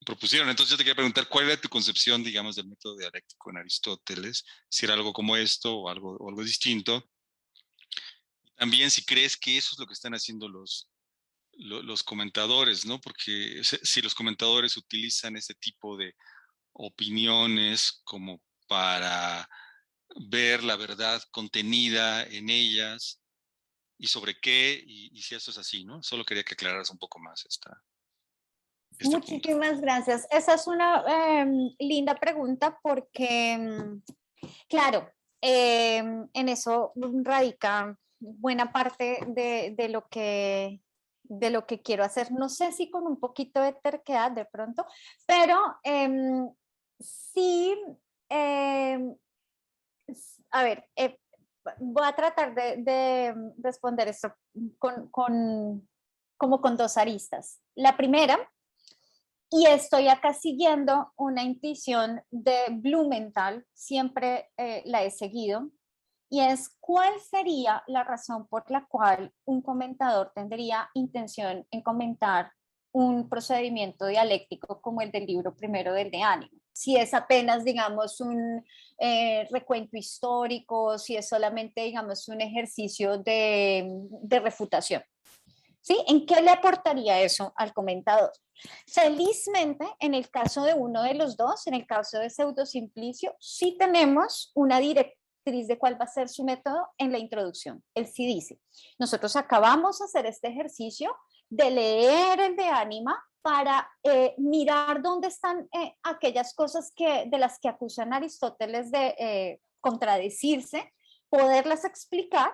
propusieron. Entonces yo te quería preguntar, ¿cuál era tu concepción, digamos, del método dialéctico en Aristóteles? Si era algo como esto o algo distinto. También si crees que eso es lo que están haciendo los comentadores, ¿no? Porque si los comentadores utilizan ese tipo de opiniones como para ver la verdad contenida en ellas y sobre qué, y si eso es así, ¿no? Solo quería que aclararas un poco más esta. este punto? Muchísimas gracias. Esa es una linda pregunta porque, claro, en eso radica buena parte de lo que quiero hacer. No sé si con un poquito de terquedad de pronto, pero sí, a ver, voy a tratar de responder esto como con dos aristas. La primera, y estoy acá siguiendo una intuición de Blumenthal, siempre la he seguido, y es cuál sería la razón por la cual un comentador tendría intención en comentar un procedimiento dialéctico como el del libro primero del de ánimo. Si es apenas, digamos, un recuento histórico, si es solamente, digamos, un ejercicio de refutación. ¿Sí? ¿En qué le aportaría eso al comentador? Felizmente, en el caso de uno de los dos, en el caso de Pseudosimplicio, sí tenemos una directriz de cuál va a ser su método en la introducción. Él sí dice, nosotros acabamos de hacer este ejercicio de leer el de Ánima para mirar dónde están aquellas cosas de las que acusan a Aristóteles de contradecirse, poderlas explicar,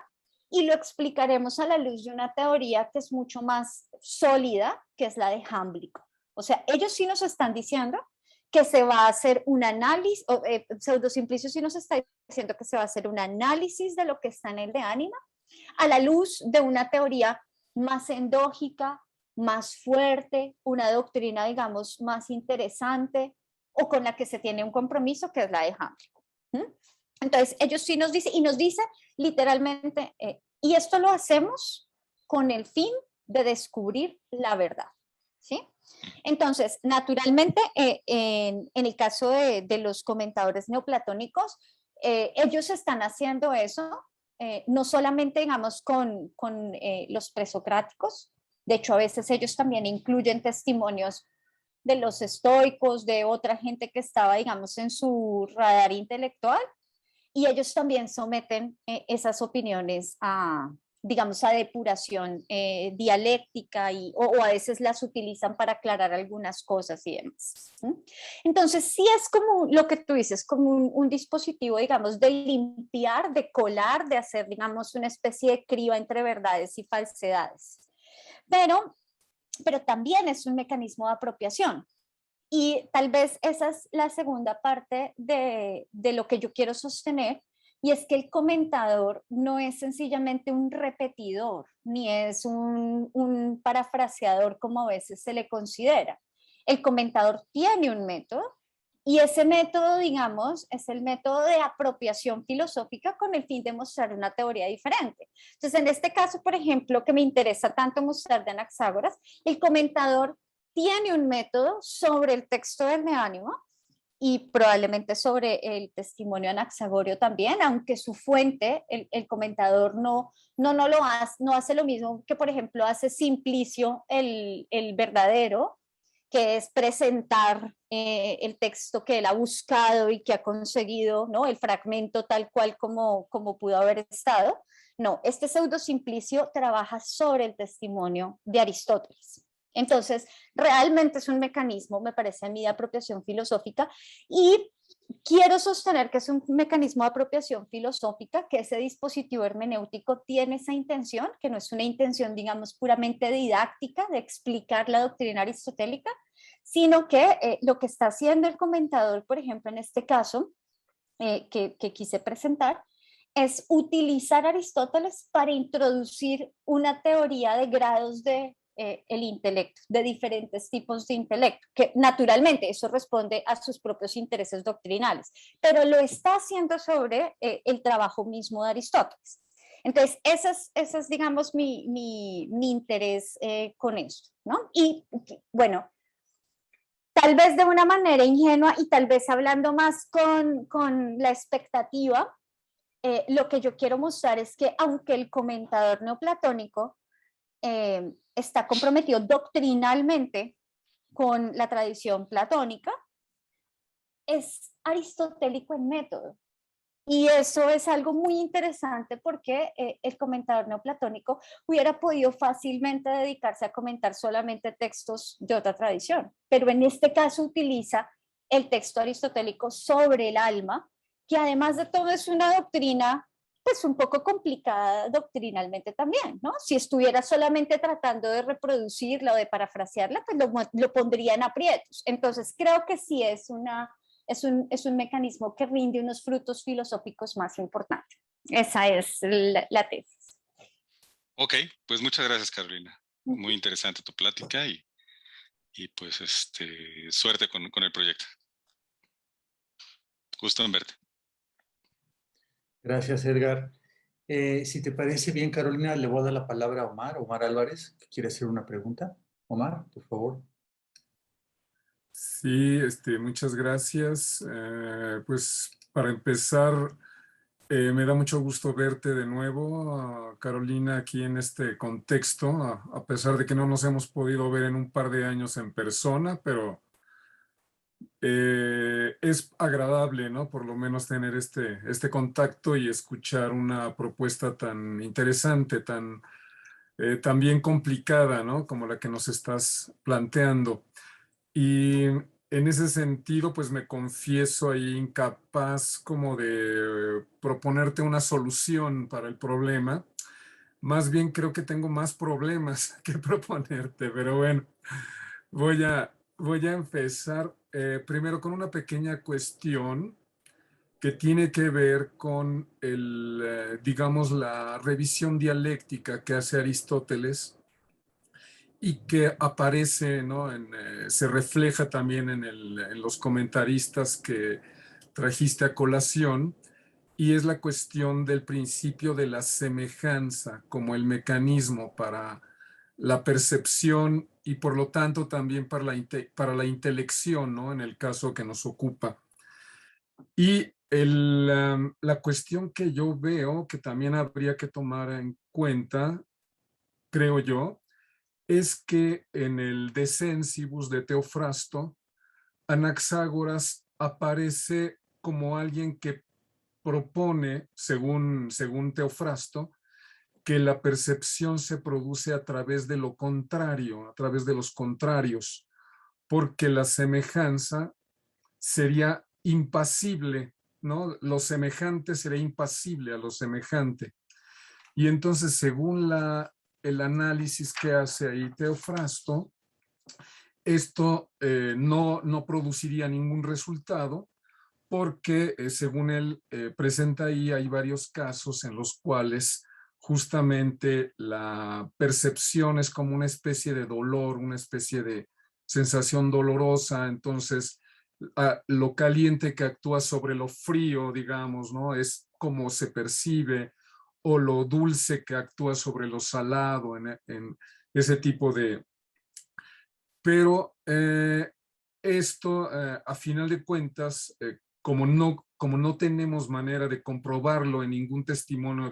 y lo explicaremos a la luz de una teoría que es mucho más sólida, que es la de Jámblico. O sea, ellos sí nos están diciendo que se va a hacer un análisis, Pseudosimplicio sí nos está diciendo que se va a hacer un análisis de lo que está en el de Ánima a la luz de una teoría más endógica, más fuerte, una doctrina, digamos, más interesante o con la que se tiene un compromiso, que es la de Jámblico. Entonces, ellos sí nos dicen, y nos dice literalmente, y esto lo hacemos con el fin de descubrir la verdad, ¿sí? Entonces, naturalmente, en el caso de los comentadores neoplatónicos, ellos están haciendo eso, no solamente, digamos, con los presocráticos, de hecho, a veces ellos también incluyen testimonios de los estoicos, de otra gente que estaba, digamos, en su radar intelectual, y ellos también someten esas opiniones a, digamos, a depuración dialéctica o a veces las utilizan para aclarar algunas cosas y demás. Entonces, sí es como lo que tú dices, como un dispositivo, digamos, de limpiar, de colar, de hacer, digamos, una especie de criba entre verdades y falsedades. Pero también es un mecanismo de apropiación. Y tal vez esa es la segunda parte de lo que yo quiero sostener, y es que el comentador no es sencillamente un repetidor, ni es un parafraseador como a veces se le considera. El comentador tiene un método, y ese método, digamos, es el método de apropiación filosófica con el fin de mostrar una teoría diferente. Entonces, en este caso, por ejemplo, que me interesa tanto mostrar de Anaxágoras, el comentador tiene un método sobre el texto del de Ánima y probablemente sobre el testimonio anaxagorio también, aunque su fuente, el comentador no hace lo mismo que, por ejemplo, hace Simplicio el verdadero, que es presentar el texto que él ha buscado y que ha conseguido, ¿no? El fragmento tal cual como pudo haber estado. No, este Pseudosimplicio trabaja sobre el testimonio de Aristóteles. Entonces, realmente es un mecanismo, me parece a mí, de apropiación filosófica, y quiero sostener que es un mecanismo de apropiación filosófica, que ese dispositivo hermenéutico tiene esa intención, que no es una intención, digamos, puramente didáctica de explicar la doctrina aristotélica, sino que lo que está haciendo el comentador, por ejemplo, en este caso, que quise presentar, es utilizar a Aristóteles para introducir una teoría de grados de el intelecto, de diferentes tipos de intelecto, que naturalmente eso responde a sus propios intereses doctrinales, pero lo está haciendo sobre el trabajo mismo de Aristóteles. Entonces, ese es digamos, mi interés con esto, ¿no? Y bueno, tal vez de una manera ingenua y tal vez hablando más con la expectativa, lo que yo quiero mostrar es que aunque el comentador neoplatónico está comprometido doctrinalmente con la tradición platónica, es aristotélico en método. Y eso es algo muy interesante porque el comentador neoplatónico hubiera podido fácilmente dedicarse a comentar solamente textos de otra tradición, pero en este caso utiliza el texto aristotélico sobre el alma, que además de todo es una doctrina pues un poco complicada doctrinalmente también, ¿no? Si estuviera solamente tratando de reproducirla o de parafrasearla, pues lo pondría en aprietos. Entonces creo que sí es un mecanismo que rinde unos frutos filosóficos más importantes. Esa es la tesis. Ok, pues muchas gracias, Carolina. Muy interesante tu plática y pues suerte con el proyecto. Gusto en verte. Gracias, Edgar. Si te parece bien, Carolina, le voy a dar la palabra a Omar Álvarez, que quiere hacer una pregunta. Omar, por favor. Sí, muchas gracias. Pues para empezar, me da mucho gusto verte de nuevo, Carolina, aquí en este contexto, a pesar de que no nos hemos podido ver en un par de años en persona, pero es agradable, ¿no? Por lo menos tener este contacto y escuchar una propuesta tan interesante, tan bien complicada, ¿no? Como la que nos estás planteando. Y en ese sentido, pues me confieso ahí incapaz como de proponerte una solución para el problema. Más bien creo que tengo más problemas que proponerte, pero bueno, voy a empezar primero con una pequeña cuestión que tiene que ver con digamos, la revisión dialéctica que hace Aristóteles y que aparece, ¿no? Se refleja también en los comentaristas que trajiste a colación, y es la cuestión del principio de la semejanza como el mecanismo para la percepción y por lo tanto también para la intelección, ¿no? En el caso que nos ocupa. Y la cuestión que yo veo que también habría que tomar en cuenta, creo yo, es que en el De Sensibus de Teofrasto, Anaxágoras aparece como alguien que propone, según Teofrasto, que la percepción se produce a través de lo contrario, a través de los contrarios, porque la semejanza sería impasible, ¿no? Lo semejante sería impasible a lo semejante. Y entonces, según el análisis que hace ahí Teofrasto, esto no produciría ningún resultado porque, según él presenta ahí, hay varios casos en los cuales justamente la percepción es como una especie de dolor, una especie de sensación dolorosa. Entonces, lo caliente que actúa sobre lo frío, digamos, ¿no? Es como se percibe, o lo dulce que actúa sobre lo salado, en ese tipo de... Pero esto, a final de cuentas, como no tenemos manera de comprobarlo en ningún testimonio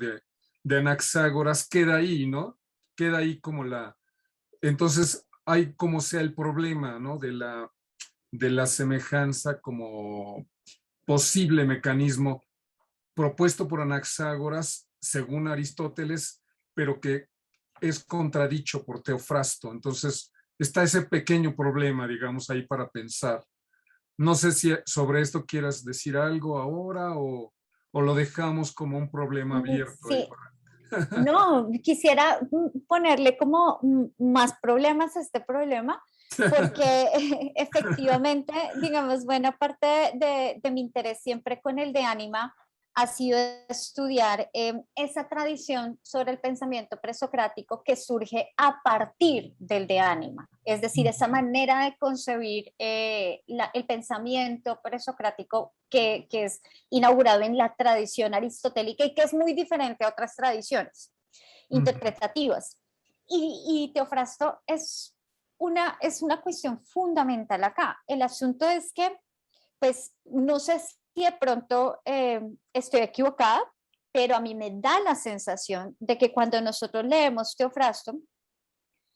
de Anaxágoras, queda ahí, ¿no? Queda ahí como Entonces, hay como sea el problema, ¿no? De la semejanza como posible mecanismo propuesto por Anaxágoras, según Aristóteles, pero que es contradicho por Teofrasto. Entonces, está ese pequeño problema, digamos, ahí para pensar. No sé si sobre esto quieras decir algo ahora o lo dejamos como un problema abierto. Sí. No, quisiera ponerle como más problemas a este problema, porque efectivamente, digamos, buena parte de mi interés siempre con el de Ánima ha sido estudiar esa tradición sobre el pensamiento presocrático que surge a partir del de Ánima, es decir, esa manera de concebir el pensamiento presocrático que es inaugurado en la tradición aristotélica y que es muy diferente a otras tradiciones interpretativas. Y Teofrasto es una cuestión fundamental acá. El asunto es que, pues, no sé si de pronto estoy equivocada, pero a mí me da la sensación de que cuando nosotros leemos Teofrasto,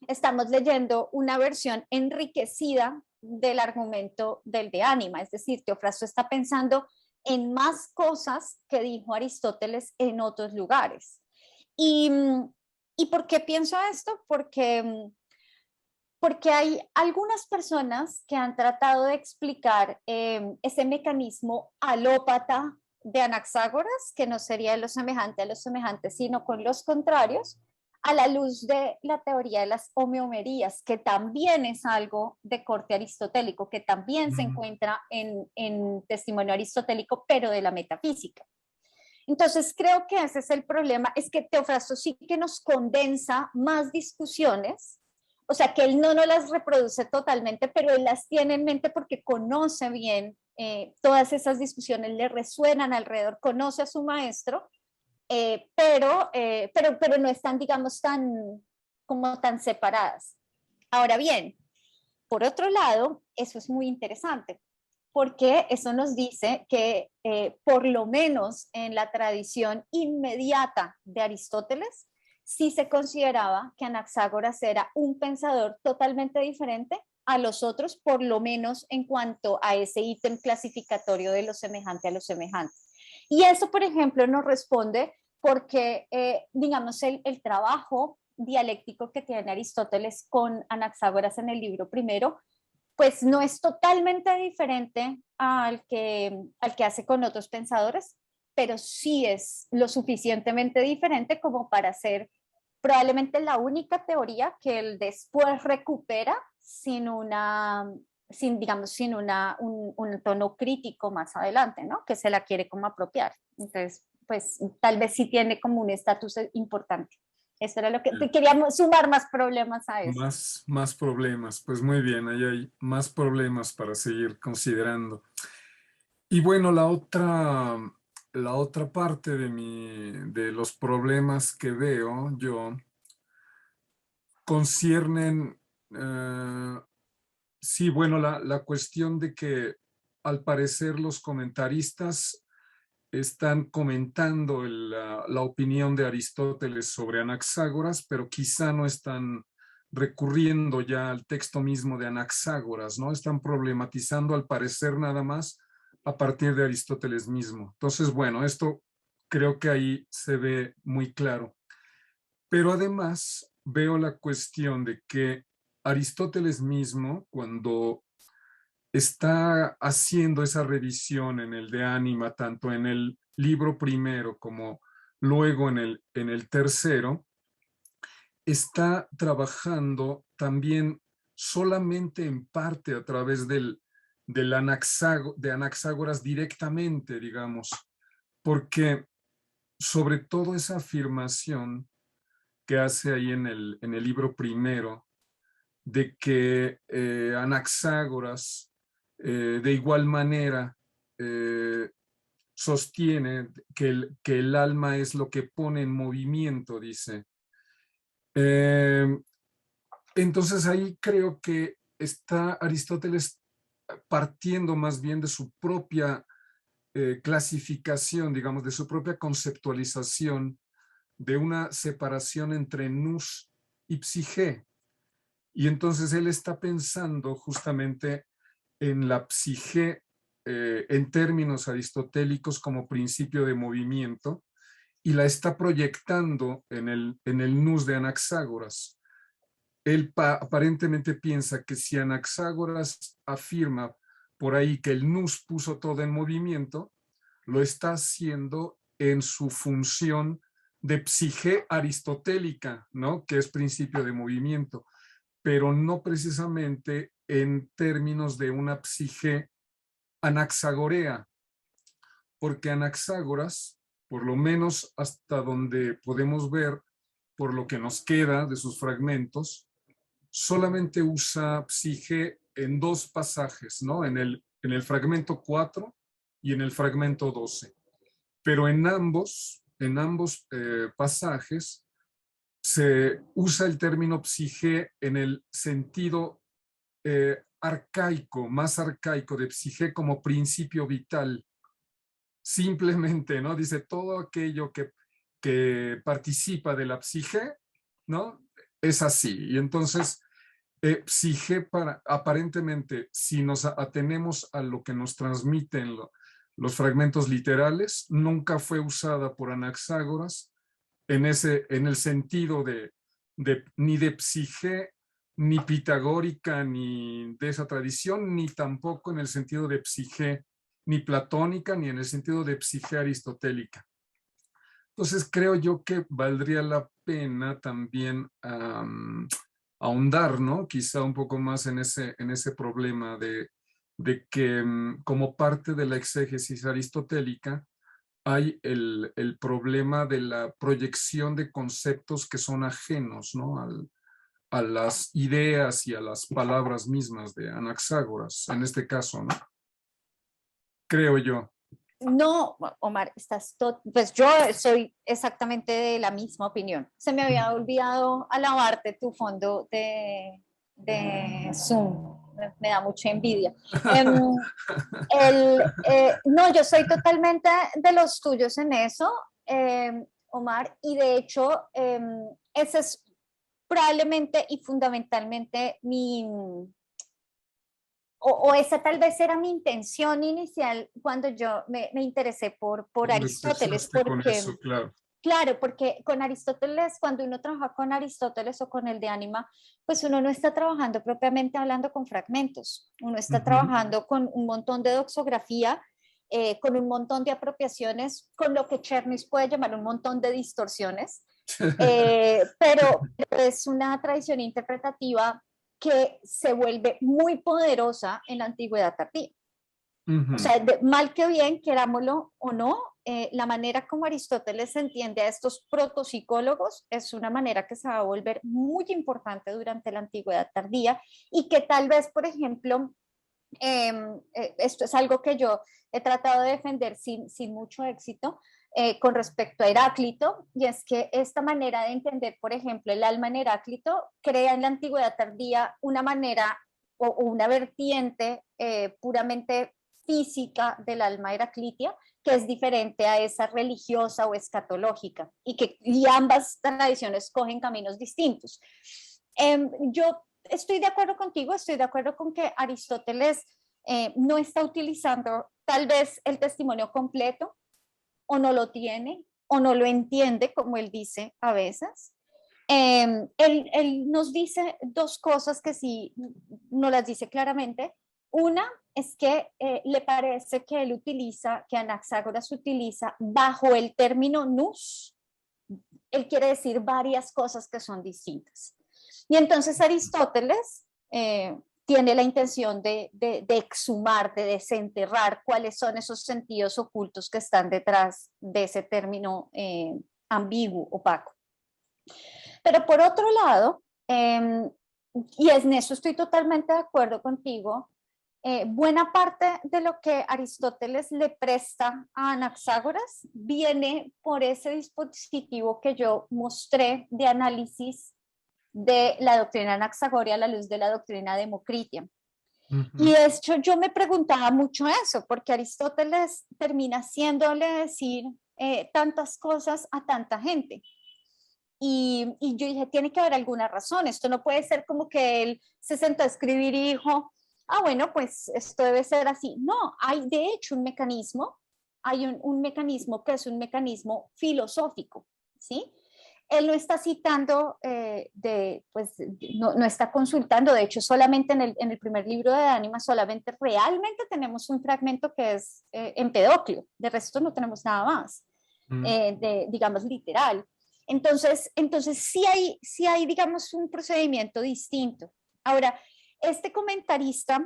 estamos leyendo una versión enriquecida del argumento del de Ánima, es decir, Teofrasto está pensando en más cosas que dijo Aristóteles en otros lugares. ¿Y por qué pienso esto? Porque hay algunas personas que han tratado de explicar ese mecanismo alópata de Anaxágoras, que no sería lo semejante a los semejantes, sino con los contrarios, a la luz de la teoría de las homeomerías, que también es algo de corte aristotélico, que también se encuentra en testimonio aristotélico, pero de la metafísica. Entonces creo que ese es el problema, es que Teofrasto sí que nos condensa más discusiones, o sea que él no nos las reproduce totalmente, pero él las tiene en mente porque conoce bien todas esas discusiones, le resuenan alrededor, conoce a su maestro, pero no están, digamos, tan separadas. Ahora bien, por otro lado, eso es muy interesante, porque eso nos dice que por lo menos en la tradición inmediata de Aristóteles, sí se consideraba que Anaxágoras era un pensador totalmente diferente a los otros, por lo menos en cuanto a ese ítem clasificatorio de lo semejante a lo semejante. Y eso, por ejemplo, nos responde porque, digamos, el trabajo dialéctico que tiene Aristóteles con Anaxágoras en el libro primero, pues no es totalmente diferente al que hace con otros pensadores, pero sí es lo suficientemente diferente como para ser probablemente la única teoría que él después recupera sin un tono crítico más adelante, ¿no? Que se la quiere como apropiar. Entonces, pues tal vez sí tiene como un estatus importante. Eso era lo que queríamos, sumar más problemas a eso. Más problemas, pues muy bien, ahí hay más problemas para seguir considerando. Y bueno, la otra parte de los problemas que veo yo conciernen, sí, bueno, la cuestión de que al parecer los comentaristas están comentando la opinión de Aristóteles sobre Anaxágoras, pero quizá no están recurriendo ya al texto mismo de Anaxágoras, ¿no? Están problematizando al parecer nada más a partir de Aristóteles mismo. Entonces, bueno, esto creo que ahí se ve muy claro. Pero además veo la cuestión de que Aristóteles mismo, cuando está haciendo esa revisión en el De Anima, tanto en el libro primero como luego en el tercero, está trabajando también solamente en parte a través de Anaxágoras directamente, digamos, porque sobre todo esa afirmación que hace ahí en el libro primero, de que Anaxágoras de igual manera sostiene que el alma es lo que pone en movimiento, dice. Entonces ahí creo que está Aristóteles partiendo más bien de su propia clasificación, digamos, de su propia conceptualización de una separación entre nous y psique. Y entonces él está pensando justamente en la psique en términos aristotélicos como principio de movimiento y la está proyectando en el nous de Anaxágoras. Él aparentemente piensa que si Anaxágoras afirma por ahí que el nous puso todo en movimiento, lo está haciendo en su función de psique aristotélica, ¿no? Que es principio de movimiento, pero no precisamente en términos de una psique anaxagorea, porque Anaxágoras, por lo menos hasta donde podemos ver, por lo que nos queda de sus fragmentos, solamente usa psique en dos pasajes, ¿no? En el fragmento 4 y en el fragmento 12. Pero en ambos pasajes se usa el término psique en el sentido arcaico, más arcaico de psique como principio vital. Simplemente, ¿no? Dice todo aquello que participa de la psique, ¿no? Es así. Y entonces, psique aparentemente, si nos atenemos a lo que nos transmiten los fragmentos literales, nunca fue usada por Anaxágoras en el sentido ni de psique, ni pitagórica, ni de esa tradición, ni tampoco en el sentido de psique, ni platónica, ni en el sentido de psique aristotélica. Entonces creo yo que valdría la pena también ahondar, ¿no? Quizá un poco más en ese problema de que como parte de la exégesis aristotélica hay el problema de la proyección de conceptos que son ajenos, ¿no? A las ideas y a las palabras mismas de Anaxágoras, en este caso, ¿no? Creo yo. No, Omar, pues yo soy exactamente de la misma opinión. Se me había olvidado alabarte tu fondo de Zoom. Me da mucha envidia. No, yo soy totalmente de los tuyos en eso, Omar, y de hecho, ese es probablemente y fundamentalmente esa tal vez era mi intención inicial cuando yo me interesé por Aristóteles, porque, con eso, claro. Claro, porque con Aristóteles, cuando uno trabaja con Aristóteles o con el de Ánima, pues uno no está trabajando propiamente hablando con fragmentos, uno está trabajando con un montón de doxografía, con un montón de apropiaciones, con lo que Chernis puede llamar un montón de distorsiones, pero es una tradición interpretativa que se vuelve muy poderosa en la antigüedad tardía. O sea, mal que bien, querámoslo o no, la manera como Aristóteles entiende a estos protopsicólogos es una manera que se va a volver muy importante durante la antigüedad tardía y que tal vez, por ejemplo, esto es algo que yo he tratado de defender sin mucho éxito, con respecto a Heráclito, y es que esta manera de entender, por ejemplo, el alma en Heráclito, crea en la antigüedad tardía una manera o una vertiente puramente física del alma heraclitia, que es diferente a esa religiosa o escatológica, y ambas tradiciones cogen caminos distintos. Yo estoy de acuerdo contigo, estoy de acuerdo con que Aristóteles no está utilizando tal vez el testimonio completo, o no lo tiene, o no lo entiende, como él dice a veces. Él nos dice dos cosas que sí no las dice claramente. Una es que le parece que que Anaxágoras utiliza bajo el término nous, él quiere decir varias cosas que son distintas. Y entonces Aristóteles tiene la intención de exhumar, de desenterrar cuáles son esos sentidos ocultos que están detrás de ese término ambiguo, opaco. Pero por otro lado, y en eso estoy totalmente de acuerdo contigo, buena parte de lo que Aristóteles le presta a Anaxágoras viene por ese dispositivo que yo mostré de análisis de la doctrina anaxagoria a la luz de la doctrina democritia. Y de hecho yo me preguntaba mucho eso, porque Aristóteles termina haciéndole decir tantas cosas a tanta gente. Y yo dije, tiene que haber alguna razón, esto no puede ser como que él se sentó a escribir y dijo, bueno, pues esto debe ser así. No, hay de hecho un mecanismo, hay un mecanismo que es un mecanismo filosófico, ¿sí? Él no está citando, pues no está consultando, de hecho solamente en el primer libro de Ánima solamente realmente tenemos un fragmento que es Empedoclio, de resto no tenemos nada más, digamos literal. Entonces sí hay, digamos, un procedimiento distinto. Ahora, este comentarista,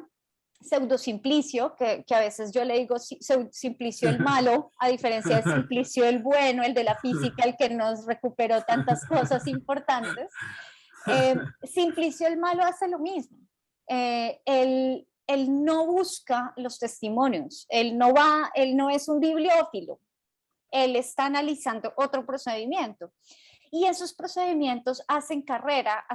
Pseudo Simplicio, que a veces yo le digo Simplicio el malo, a diferencia de Simplicio el bueno, el de la física, el que nos recuperó tantas cosas importantes. Simplicio el malo hace lo mismo. Él no busca los testimonios, él no es un bibliófilo, él está analizando otro procedimiento. Y esos procedimientos hacen carrera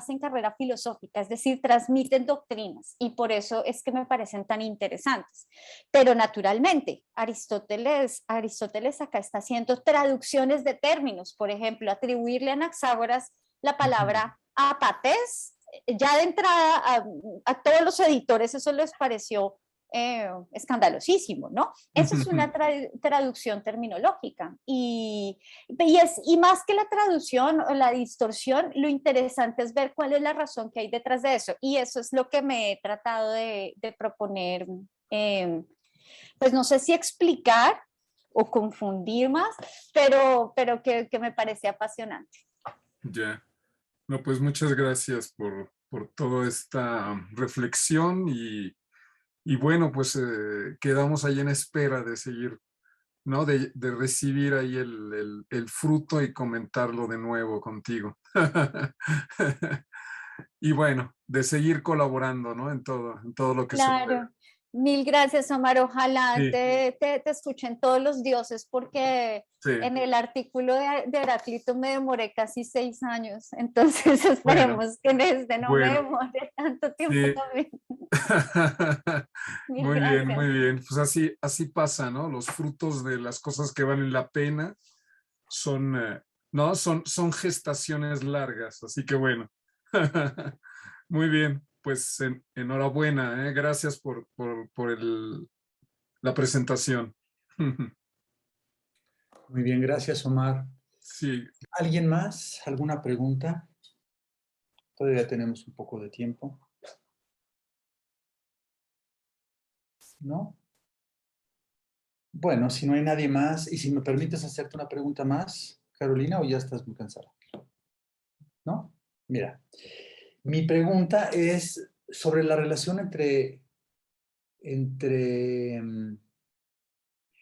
filosófica, es decir, transmiten doctrinas, y por eso es que me parecen tan interesantes. Pero naturalmente, Aristóteles acá está haciendo traducciones de términos, por ejemplo, atribuirle a Anaxágoras la palabra apates, ya de entrada a todos los editores eso les pareció escandalosísimo, ¿no? Eso es una traducción terminológica y más que la traducción o la distorsión, lo interesante es ver cuál es la razón que hay detrás de eso y eso es lo que me he tratado de proponer, pues no sé si explicar o confundir más, pero que me parece apasionante. Ya. No, pues muchas gracias por toda esta reflexión y bueno, pues quedamos ahí en espera de seguir, ¿no? De recibir ahí el fruto y comentarlo de nuevo contigo. Y bueno, de seguir colaborando, ¿no? En todo lo que se pueda. Claro, mil gracias, Omar. Ojalá Sí, te escuchen todos los dioses, porque sí. en el artículo de Heráclito me demoré casi 6 años. Entonces Bueno, esperemos que en este no me bueno, demore tanto tiempo sí. también. Mil Muy bien, gracias. muy bien. Pues así pasa, ¿no? Los frutos de las cosas que valen la pena son, ¿no? Son gestaciones largas, así que bueno. Muy bien, pues enhorabuena, ¿eh? Gracias por la presentación. Muy bien, gracias, Omar. Sí, ¿Alguien más? ¿Alguna pregunta? Todavía tenemos un poco de tiempo. ¿No? Bueno, si no hay nadie más, y si me permites hacerte una pregunta más, Carolina, o ya estás muy cansada. ¿No? Mira, mi pregunta es sobre la relación entre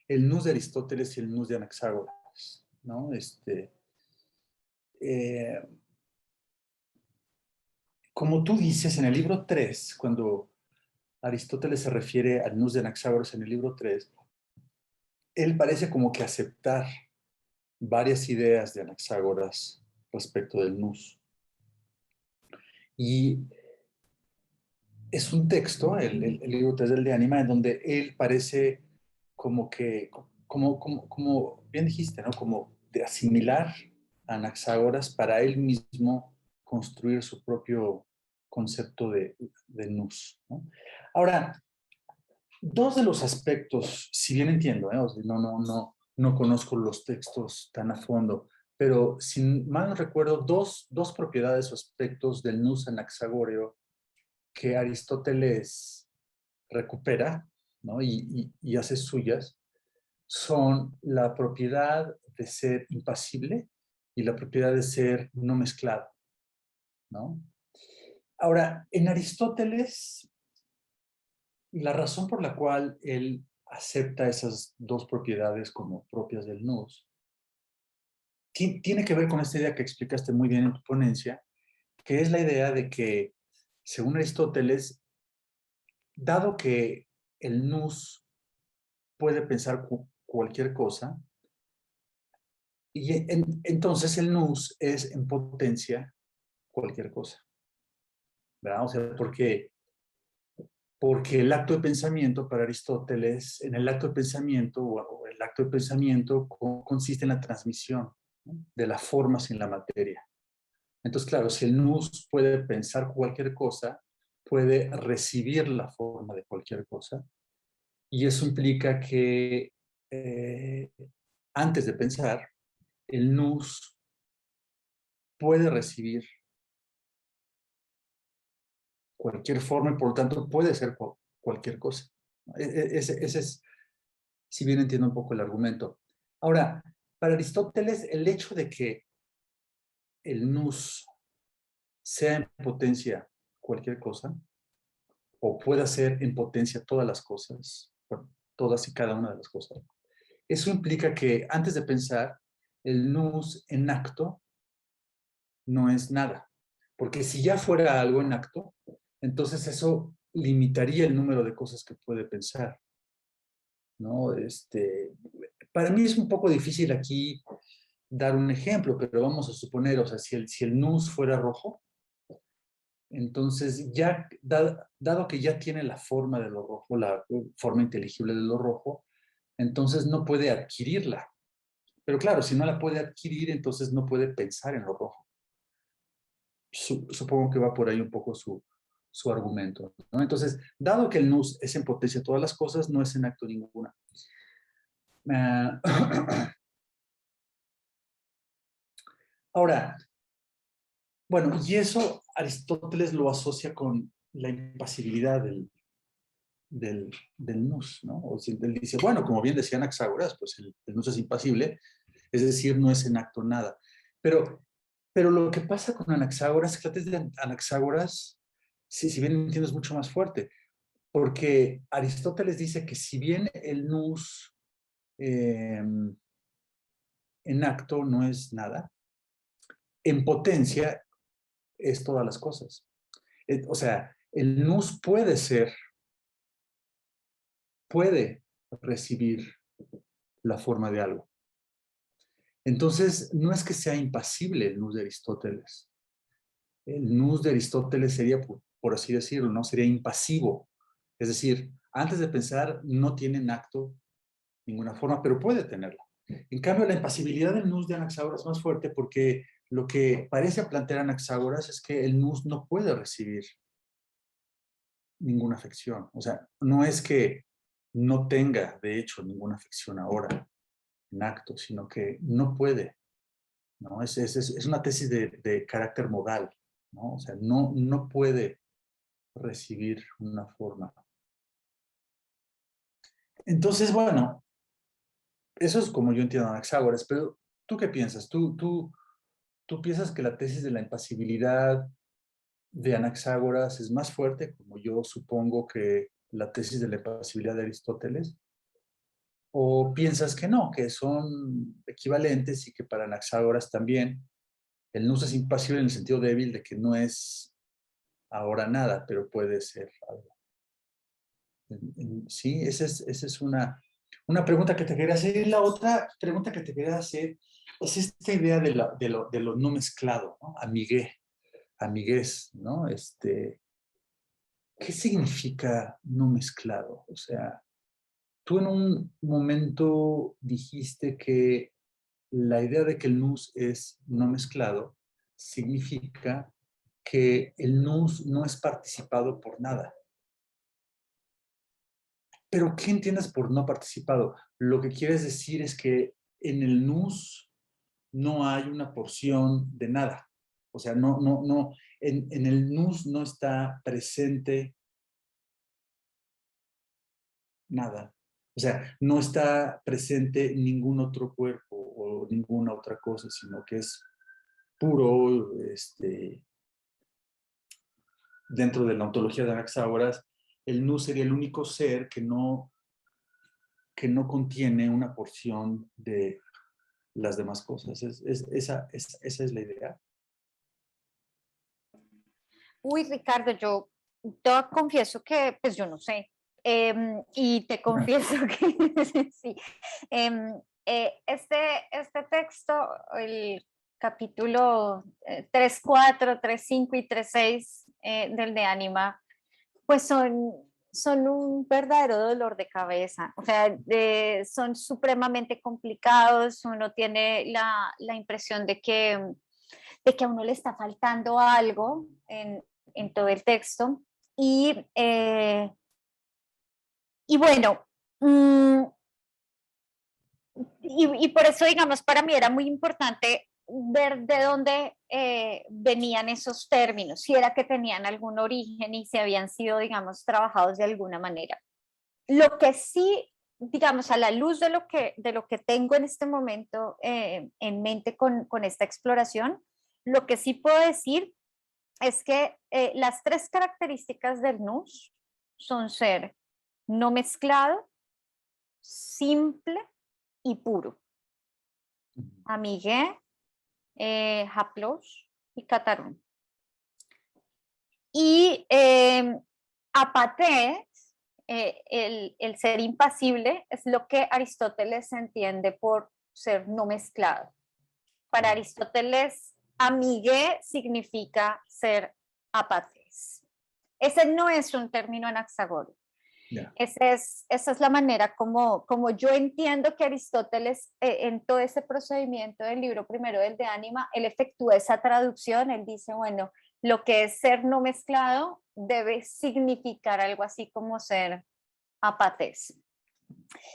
el nous de Aristóteles y el nous de Anaxágoras, ¿no? Eh, como tú dices en el libro 3, cuando Aristóteles se refiere al nous de Anaxágoras en el libro 3, él parece como que aceptar varias ideas de Anaxágoras respecto del nous. Y es un texto, el libro 3 del de Ánima, en donde él parece como que, como bien dijiste, ¿no? Como de asimilar a Anaxágoras para él mismo construir su propio concepto de nous, ¿no? Ahora, dos de los aspectos, si bien entiendo, o sea, no conozco los textos tan a fondo, pero si mal no recuerdo, dos propiedades o aspectos del nous anaxagóreo que Aristóteles recupera, ¿no? y hace suyas, son la propiedad de ser impasible y la propiedad de ser no mezclado, ¿no? Ahora, en Aristóteles, la razón por la cual él acepta esas dos propiedades como propias del nous tiene que ver con esta idea que explicaste muy bien en tu ponencia, que es la idea de que, según Aristóteles, dado que el nous puede pensar cualquier cosa, y entonces el nous es en potencia cualquier cosa, ¿verdad? O sea, porque el acto de pensamiento para Aristóteles, en el acto de pensamiento, o el acto de pensamiento consiste en la transmisión, ¿no? De la forma sin la materia. Entonces, claro, si el nous puede pensar cualquier cosa, puede recibir la forma de cualquier cosa, y eso implica que antes de pensar, el nous puede recibir cualquier forma y por lo tanto puede ser cualquier cosa. Ese es, si bien entiendo un poco el argumento. Ahora, para Aristóteles, el hecho de que el nous sea en potencia cualquier cosa, o pueda ser en potencia todas las cosas, bueno, todas y cada una de las cosas, eso implica que antes de pensar, el nous en acto no es nada. Porque si ya fuera algo en acto, entonces eso limitaría el número de cosas que puede pensar, ¿no? Para mí es un poco difícil aquí dar un ejemplo, pero vamos a suponer, o sea, si el nous fuera rojo, entonces ya, dado que ya tiene la forma de lo rojo, la forma inteligible de lo rojo, entonces no puede adquirirla. Pero claro, si no la puede adquirir, entonces no puede pensar en lo rojo. Supongo que va por ahí un poco su su argumento, ¿no? Entonces, dado que el nous es en potencia todas las cosas, no es en acto ninguna. Ahora, bueno, y eso Aristóteles lo asocia con la impasibilidad del nous, ¿no? O sea, él dice, bueno, como bien decía Anaxágoras, pues el nous es impasible, es decir, no es en acto nada. Pero lo que pasa con Anaxágoras, es que la tesis de Anaxágoras, si bien entiendo, es mucho más fuerte, porque Aristóteles dice que si bien el nous en acto no es nada, en potencia es todas las cosas. O sea, el nous puede recibir la forma de algo. Entonces, no es que sea impasible el nous de Aristóteles. El nous de Aristóteles sería, por así decirlo, ¿no? Sería impasivo. Es decir, antes de pensar, no tiene en acto ninguna forma, pero puede tenerla. En cambio, la impasibilidad del nous de Anaxágoras es más fuerte porque lo que parece plantear Anaxágoras es que el nous no puede recibir ninguna afección. O sea, no es que no tenga, de hecho, ninguna afección ahora en acto, sino que no puede, ¿no? Es una tesis de carácter modal, ¿no? O sea, no puede recibir una forma. Entonces, bueno, eso es como yo entiendo a Anaxágoras, pero ¿tú qué piensas? ¿Tú piensas que la tesis de la impasibilidad de Anaxágoras es más fuerte, como yo supongo que la tesis de la impasibilidad de Aristóteles? ¿O piensas que no, que son equivalentes y que para Anaxágoras también el nous es impasible en el sentido débil de que no es ahora nada, pero puede ser algo? Sí, esa es una pregunta que te quería hacer. Y la otra pregunta que te quería hacer es esta idea de lo no mezclado, ¿no? Amiguez, ¿no? ¿Qué significa no mezclado? O sea, tú en un momento dijiste que la idea de que el nous es no mezclado significa que el nous no es participado por nada. Pero ¿qué entiendes por no participado? Lo que quieres decir es que en el nous no hay una porción de nada. O sea, en el nous no está presente nada. O sea, no está presente ningún otro cuerpo o ninguna otra cosa, sino que es puro, dentro de la ontología de Anaxágoras, el nous sería el único ser que no contiene una porción de las demás cosas. Esa es la idea. Uy, Ricardo, yo te confieso que pues yo no sé. Y te confieso que sí. Este texto, el capítulo 3.4, 3.5 y 3.6 del de Ánima, pues son un verdadero dolor de cabeza. O sea, son supremamente complicados. Uno tiene la impresión de que a uno le está faltando algo en todo el texto. Y bueno, y por eso, digamos, para mí era muy importante ver de dónde venían esos términos, si era que tenían algún origen y si habían sido, digamos, trabajados de alguna manera. Lo que sí, digamos, a la luz de lo que tengo en este momento en mente con esta exploración, lo que sí puedo decir es que las tres características del nous son ser no mezclado, simple y puro. Amigué, haplos y catarón. Y apatés, el ser impasible, es lo que Aristóteles entiende por ser no mezclado. Para Aristóteles, amigué significa ser apatés. Ese no es un término anaxagórico. Yeah. Esa es la manera como yo entiendo que Aristóteles en todo ese procedimiento del libro primero del de Ánima, él efectúa esa traducción, él dice, bueno, lo que es ser no mezclado debe significar algo así como ser apatez.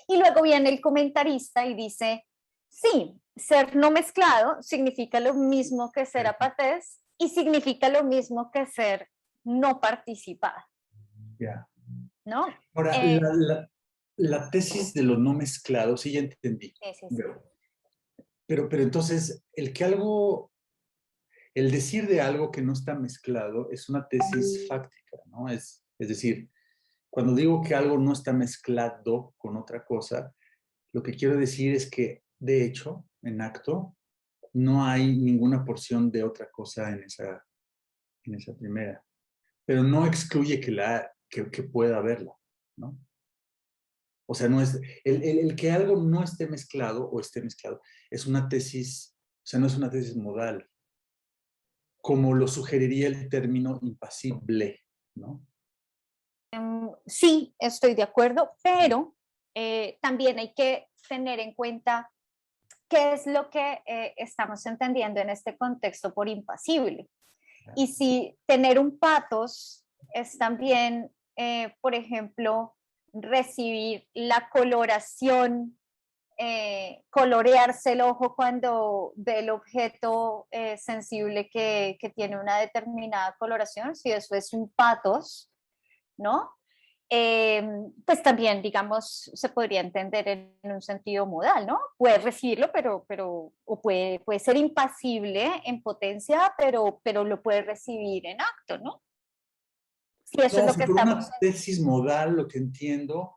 Y luego viene el comentarista y dice, sí, ser no mezclado significa lo mismo que ser apatez y significa lo mismo que ser no participado. Ya. ¿No? Ahora, la tesis de lo no mezclado, sí ya entendí. Sí. Pero entonces, el decir de algo que no está mezclado es una tesis fáctica, ¿no? Es decir, cuando digo que algo no está mezclado con otra cosa, lo que quiero decir es que, de hecho, en acto, no hay ninguna porción de otra cosa en esa primera. Pero no excluye que pueda haberla, ¿no? O sea, no es, el que algo no esté mezclado o esté mezclado es una tesis, o sea, no es una tesis modal, como lo sugeriría el término impasible, ¿no? Sí, estoy de acuerdo, pero también hay que tener en cuenta qué es lo que estamos entendiendo en este contexto por impasible. Y si tener un patos es también, por ejemplo, recibir la coloración, colorearse el ojo cuando ve el objeto sensible que tiene una determinada coloración, si eso es un patos, ¿no? Pues también, digamos, se podría entender en un sentido modal, ¿no? Puede recibirlo, o puede ser impasible en potencia, pero lo puede recibir en acto, ¿no? Si eso es No, lo si que por estamos... una tesis modal, lo que entiendo,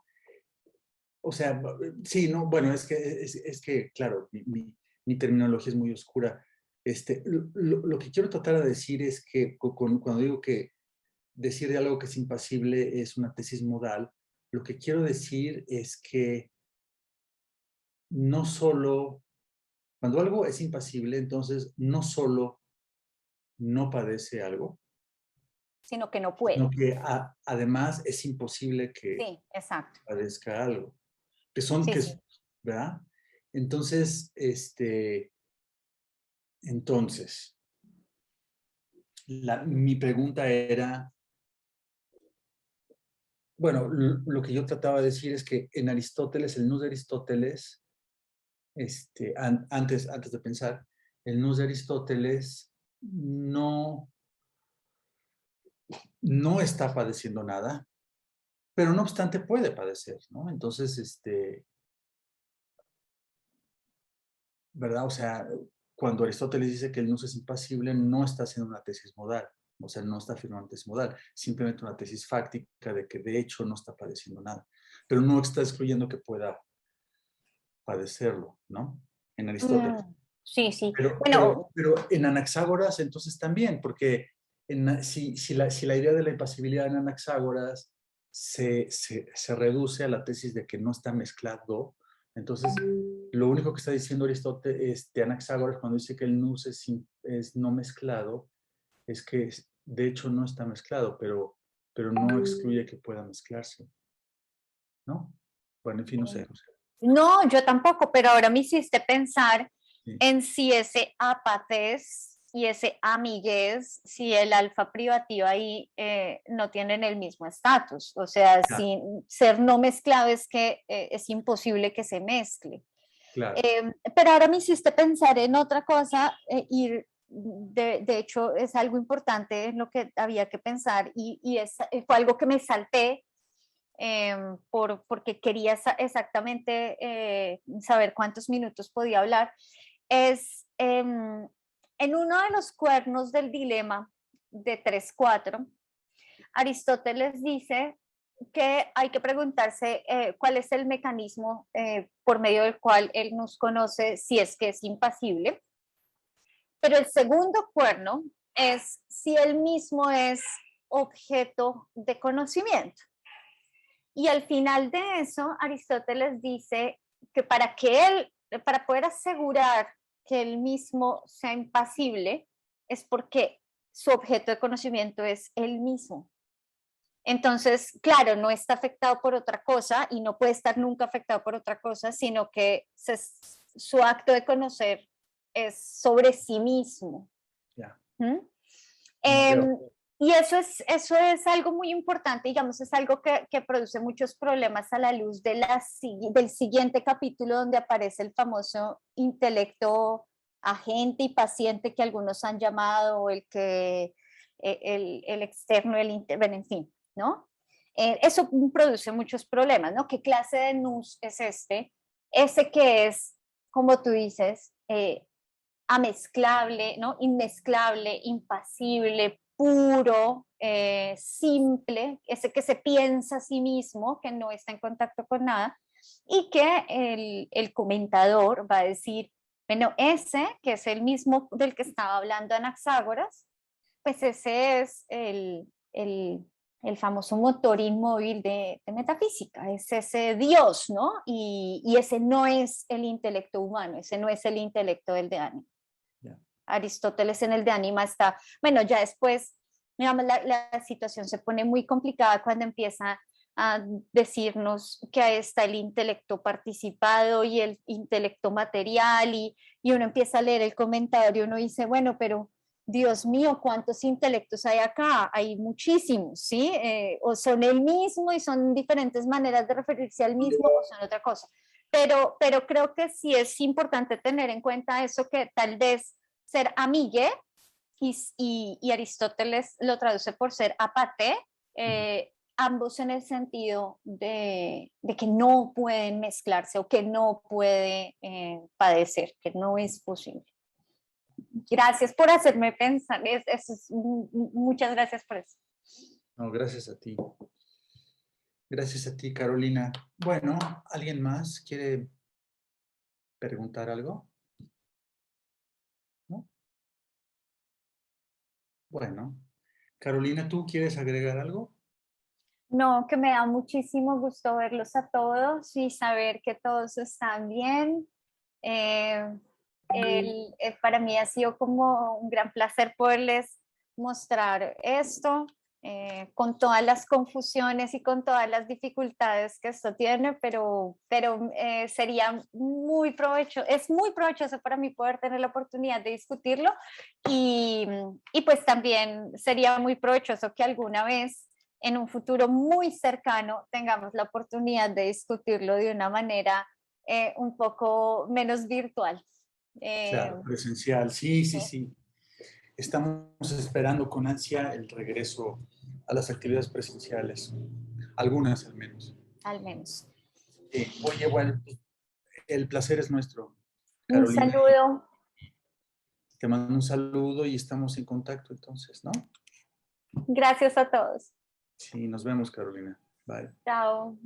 o sea, sí, no, bueno, es que claro, mi terminología es muy oscura. Lo que quiero tratar de decir es que cuando digo que decir de algo que es impasible es una tesis modal, lo que quiero decir es que no solo, cuando algo es impasible, entonces no solo no padece algo, Sino que no sino puede. que además es imposible que Sí, exacto. padezca algo. Sí. ¿Verdad? Entonces, mi pregunta era, bueno, lo que yo trataba de decir es que en Aristóteles, el nous de Aristóteles, antes de pensar, el nous de Aristóteles no está padeciendo nada, pero no obstante puede padecer, ¿no? Entonces, ¿verdad? O sea, cuando Aristóteles dice que el nous es impasible, no está haciendo una tesis modal, o sea, no está afirmando una tesis modal, simplemente una tesis fáctica de que de hecho no está padeciendo nada, pero no está excluyendo que pueda padecerlo, ¿no? En Aristóteles. Sí. Pero Bueno, en Anaxágoras entonces también, porque si la idea de la impasibilidad en Anaxágoras se reduce a la tesis de que no está mezclado, entonces lo único que está diciendo Aristóteles, Anaxágoras, cuando dice que el nous es no mezclado, es que de hecho no está mezclado, pero no excluye que pueda mezclarse, ¿no? Bueno, en fin, no sé. no, yo tampoco, pero ahora me hiciste pensar Sí. en si ese apatez y ese amiguez, si el alfa privativo ahí no tienen el mismo estatus. O sea, Claro. si ser no mezclado es que es imposible que se mezcle. Claro. Pero ahora me hiciste pensar en otra cosa y de hecho es algo importante en lo que había que pensar y fue algo que me salté porque quería exactamente saber cuántos minutos podía hablar, es en uno de los cuernos del dilema de 3-4, Aristóteles dice que hay que preguntarse cuál es el mecanismo por medio del cual él nos conoce si es que es impasible. Pero el segundo cuerno es si él mismo es objeto de conocimiento. Y al final de eso, Aristóteles dice que para poder asegurar que él mismo sea impasible, es porque su objeto de conocimiento es él mismo. Entonces, claro, no está afectado por otra cosa y no puede estar nunca afectado por otra cosa, sino que su acto de conocer es sobre sí mismo. Yeah. ¿Mm? Y eso es algo muy importante, digamos, es algo que produce muchos problemas a la luz de del siguiente capítulo donde aparece el famoso intelecto agente y paciente que algunos han llamado, o el externo, bueno, en fin, ¿no? Eso produce muchos problemas, ¿no? ¿Qué clase de nous es este? Ese que es, como tú dices, amezclable, ¿no? Inmezclable, impasible, puro, simple, ese que se piensa a sí mismo, que no está en contacto con nada, y que el comentador va a decir, bueno, ese que es el mismo del que estaba hablando Anaxágoras, pues ese es el famoso motor inmóvil de metafísica, es ese Dios, ¿no? Y ese no es el intelecto humano, ese no es el intelecto del de ánima. Yeah. Aristóteles en el de ánima está, bueno, ya después, digamos, la situación se pone muy complicada cuando empieza a decirnos que ahí está el intelecto participado y el intelecto material, y uno empieza a leer el comentario y uno dice, bueno, pero Dios mío, ¿cuántos intelectos hay acá? Hay muchísimos, ¿sí? O son el mismo y son diferentes maneras de referirse al mismo, o son otra cosa. Pero creo que sí es importante tener en cuenta eso, que tal vez ser amigue, y Aristóteles lo traduce por ser apate, ambos en el sentido de que no pueden mezclarse, o que no puede padecer, que no es posible. Gracias por hacerme pensar, muchas gracias por eso. No, gracias a ti. Gracias a ti, Carolina. Bueno, ¿alguien más quiere preguntar algo? ¿No? Bueno, Carolina, ¿tú quieres agregar algo? No, que me da muchísimo gusto verlos a todos y saber que todos están bien. Para mí ha sido como un gran placer poderles mostrar esto, con todas las confusiones y con todas las dificultades que esto tiene, pero sería muy es muy provechoso para mí poder tener la oportunidad de discutirlo, y pues también sería muy provechoso que alguna vez en un futuro muy cercano tengamos la oportunidad de discutirlo de una manera un poco menos virtual. Claro, presencial, sí. Estamos esperando con ansia el regreso a las actividades presenciales, algunas al menos. Al menos. Oye, bueno, el placer es nuestro, Carolina. Un saludo. Te mando un saludo y estamos en contacto entonces, ¿no? Gracias a todos. Sí, nos vemos, Carolina. Bye. Chao.